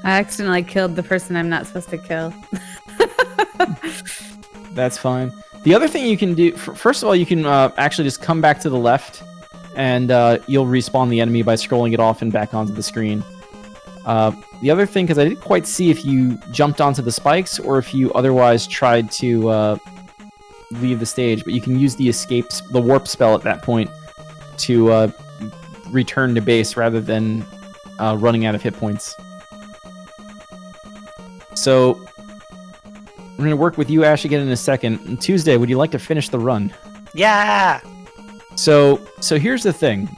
I accidentally killed the person I'm not supposed to kill. That's fine. The other thing you can do, first of all, you can actually just come back to the left, and you'll respawn the enemy by scrolling it off and back onto the screen. The other thing, because I didn't quite see if you jumped onto the spikes or if you otherwise tried to leave the stage, but you can use the warp spell at that point to return to base rather than running out of hit points. So I'm going to work with you, Ash, again in a second. And Tuesday, would you like to finish the run? Yeah. So here's the thing,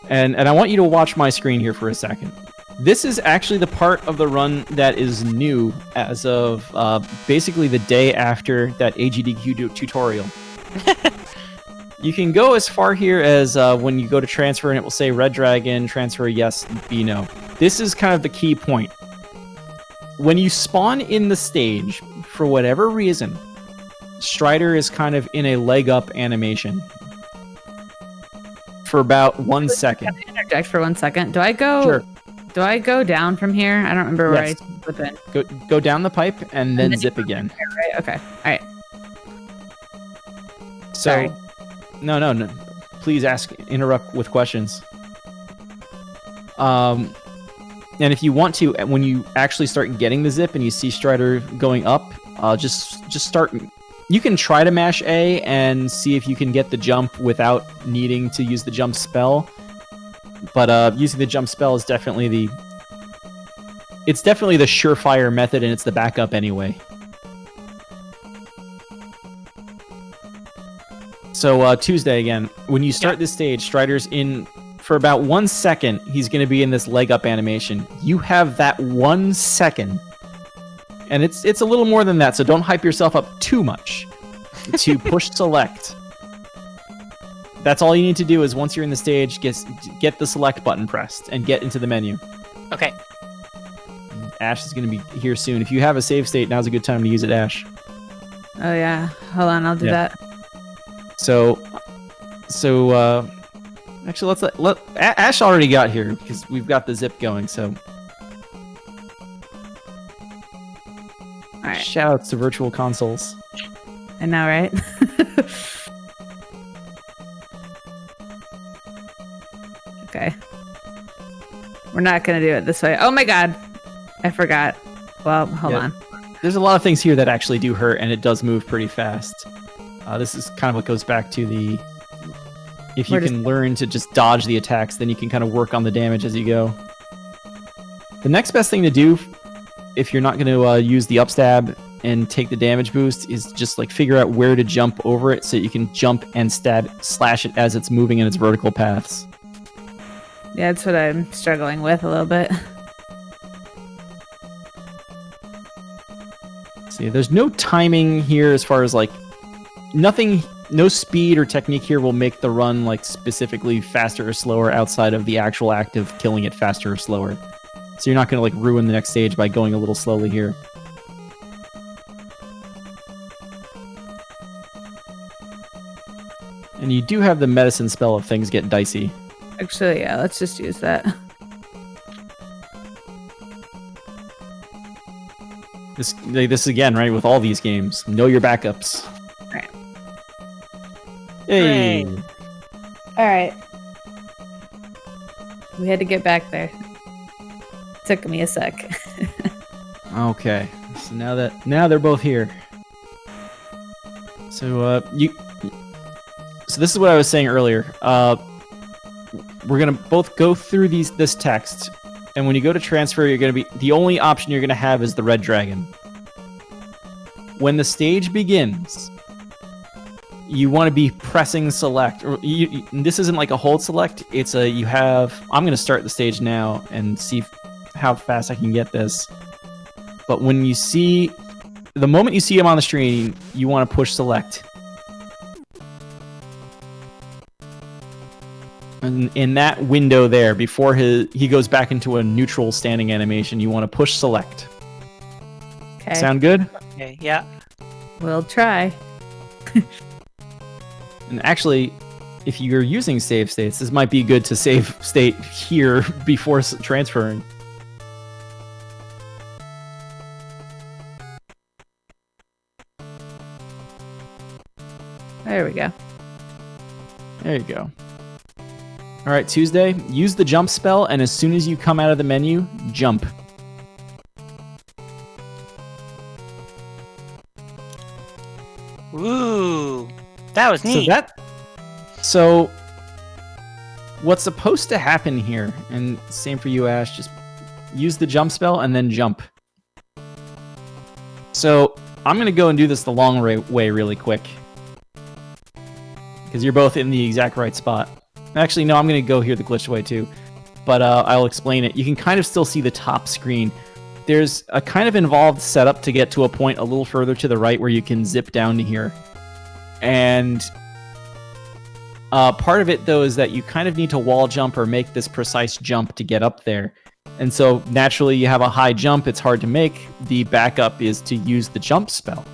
and I want you to watch my screen here for a second. This is actually the part of the run that is new as of basically the day after that AGDQ tutorial. You can go as far here as when you go to transfer and it will say red dragon, transfer yes, B no. This is kind of the key point. When you spawn in the stage, for whatever reason, Strider is kind of in a leg up animation for about 1 second. Can I interject for 1 second? Do I go? Sure. Do I go down from here? I don't remember where Yes. I flip in. Go down the pipe and then zip again. Right? Okay. All right. So, Sorry. no. Please interrupt with questions. And if you want to, when you actually start getting the zip and you see Strider going up, just start. You can try to mash A and see if you can get the jump without needing to use the jump spell. But using the jump spell is definitely the surefire method, and it's the backup anyway. So Tuesday again, when you start this stage, Strider's in for about 1 second. He's going to be in this leg up animation. You have that 1 second, and it's a little more than that. So don't hype yourself up too much to push select. That's all you need to do is once you're in the stage, get the select button pressed and get into the menu. Okay. Ash is going to be here soon. If you have a save state, now's a good time to use it, Ash. Oh yeah. Hold on. I'll do that. So actually, let Ash already got here because we've got the zip going. So, All right. shout outs to Virtual Consoles. I know, right? Okay. We're not gonna do it this way. Oh my god. I forgot. Well, hold on. There's a lot of things here that actually do hurt, and it does move pretty fast. This is kind of what goes back to the... If you can learn to just dodge the attacks, then you can kind of work on the damage as you go. The next best thing to do, if you're not going to use the upstab and take the damage boost, is just like figure out where to jump over it so you can jump and slash it as it's moving in its vertical paths. Yeah, that's what I'm struggling with a little bit. See, there's no timing here as far as like nothing, no speed or technique here will make the run like specifically faster or slower outside of the actual act of killing it faster or slower. So you're not going to like ruin the next stage by going a little slowly here. And you do have the medicine spell if things get dicey. Actually, yeah, let's just use that. This again, right? With all these games, know your backups. Right. Hey. Hooray. All right. We had to get back there. Took me a sec. Okay. So now they're both here. So So this is what I was saying earlier. We're gonna both go through this text, and when you go to transfer, you're gonna be the only option you're gonna have is the red dragon. When the stage begins, you want to be pressing select. Or this isn't like a hold select. It's a I'm gonna start the stage now and see how fast I can get this. But when you see the moment you see him on the screen, you want to push select. in that window there, before he goes back into a neutral standing animation, you want to push select. Okay. Sound good? Okay, yeah. We'll try. And actually, if you're using save states, this might be good to save state here before transferring. There we go. There you go. All right, Tuesday, use the jump spell, and as soon as you come out of the menu, jump. Ooh, that was neat. So what's supposed to happen here, and same for you, Ash, just use the jump spell and then jump. So I'm going to go and do this the long way really quick, because you're both in the exact right spot. Actually, no, I'm going to go here the glitched way too, but I'll explain it. You can kind of still see the top screen. There's a kind of involved setup to get to a point a little further to the right where you can zip down to here. And part of it, though, is that you kind of need to wall jump or make this precise jump to get up there. And so naturally you have a high jump, it's hard to make. The backup is to use the jump spell.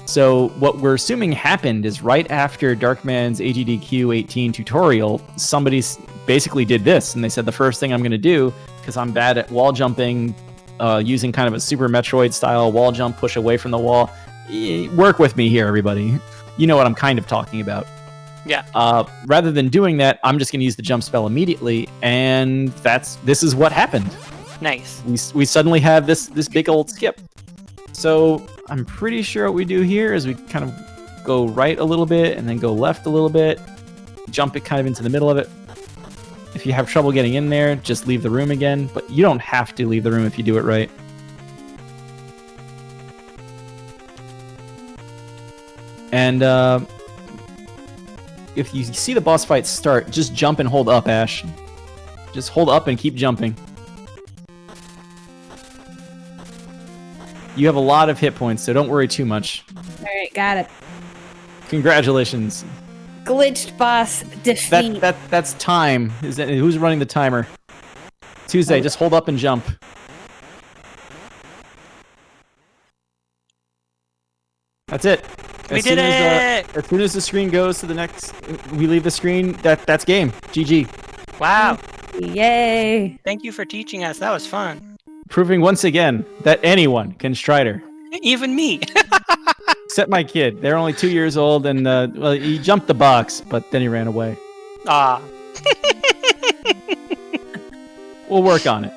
So what we're assuming happened is right after Darkman's AGDQ 18 tutorial, somebody basically did this, and they said the first thing I'm going to do, because I'm bad at wall jumping, using kind of a Super Metroid style wall jump, push away from the wall. Work with me here, everybody. You know what I'm kind of talking about. Yeah. Rather than doing that, I'm just going to use the jump spell immediately, and this is what happened. Nice. We suddenly have this big old skip. So I'm pretty sure what we do here is we kind of go right a little bit and then go left a little bit, jump it kind of into the middle of it. If you have trouble getting in there, just leave the room again, but you don't have to leave the room if you do it right. And if you see the boss fight start, just jump and hold up, Ash. Just hold up and keep jumping. You have a lot of hit points, so don't worry too much. All right, got it. Congratulations. Glitched boss defeat. That's time. Who's running the timer? Tuesday, just hold up and jump. That's it. We did it! As soon as the screen goes to the next, we leave the screen. That's game. GG. Wow. Yay! Thank you for teaching us. That was fun. Proving once again that anyone can Strider. Even me. Except my kid. They're only 2 years old, and well, he jumped the box, but then he ran away. Ah. We'll work on it.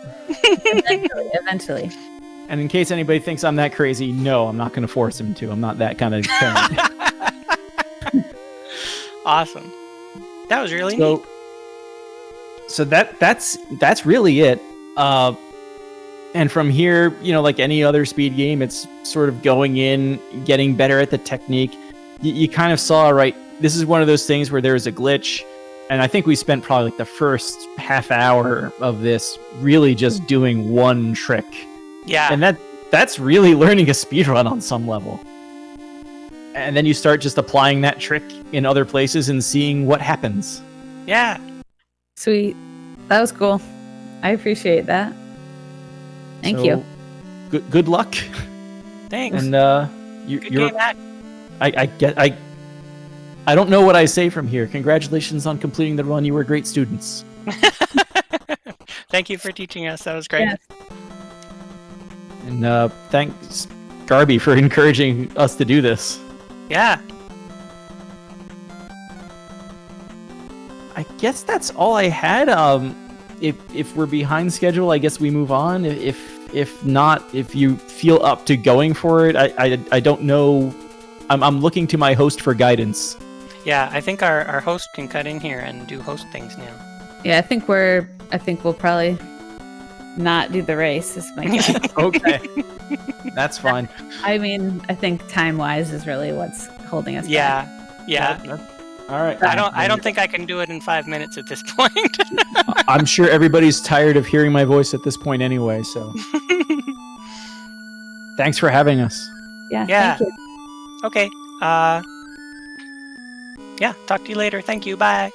Eventually. And in case anybody thinks I'm that crazy, no, I'm not going to force him to. I'm not that kind of parent. Awesome. That was really neat. So that's really it. And from here, like any other speed game, it's sort of going in, getting better at the technique. You kind of saw, right? This is one of those things where there's a glitch, and I think we spent probably like the first half hour of this really just doing one trick. Yeah. And that's really learning a speedrun on some level. And then you start just applying that trick in other places and seeing what happens. Yeah. Sweet. That was cool. I appreciate that. Thank you. Good luck. Thanks. And Good game, Matt. I don't know what I say from here. Congratulations on completing the run. You were great students. Thank you for teaching us. That was great. Yes. And thanks, Garby, for encouraging us to do this. Yeah. I guess that's all I had. If we're behind schedule, I guess we move on. If not, if you feel up to going for it, I don't know. I'm looking to my host for guidance. Yeah, I think our host can cut in here and do host things now. Yeah, I think we'll probably not do the race. Is my guess. Okay, that's fine. I mean, I think time-wise is really what's holding us back. Yeah. All right. I don't think I can do it in 5 minutes at this point. I'm sure everybody's tired of hearing my voice at this point anyway, so. Thanks for having us. Yeah. Yeah. Thank you. Okay. Yeah, talk to you later. Thank you. Bye.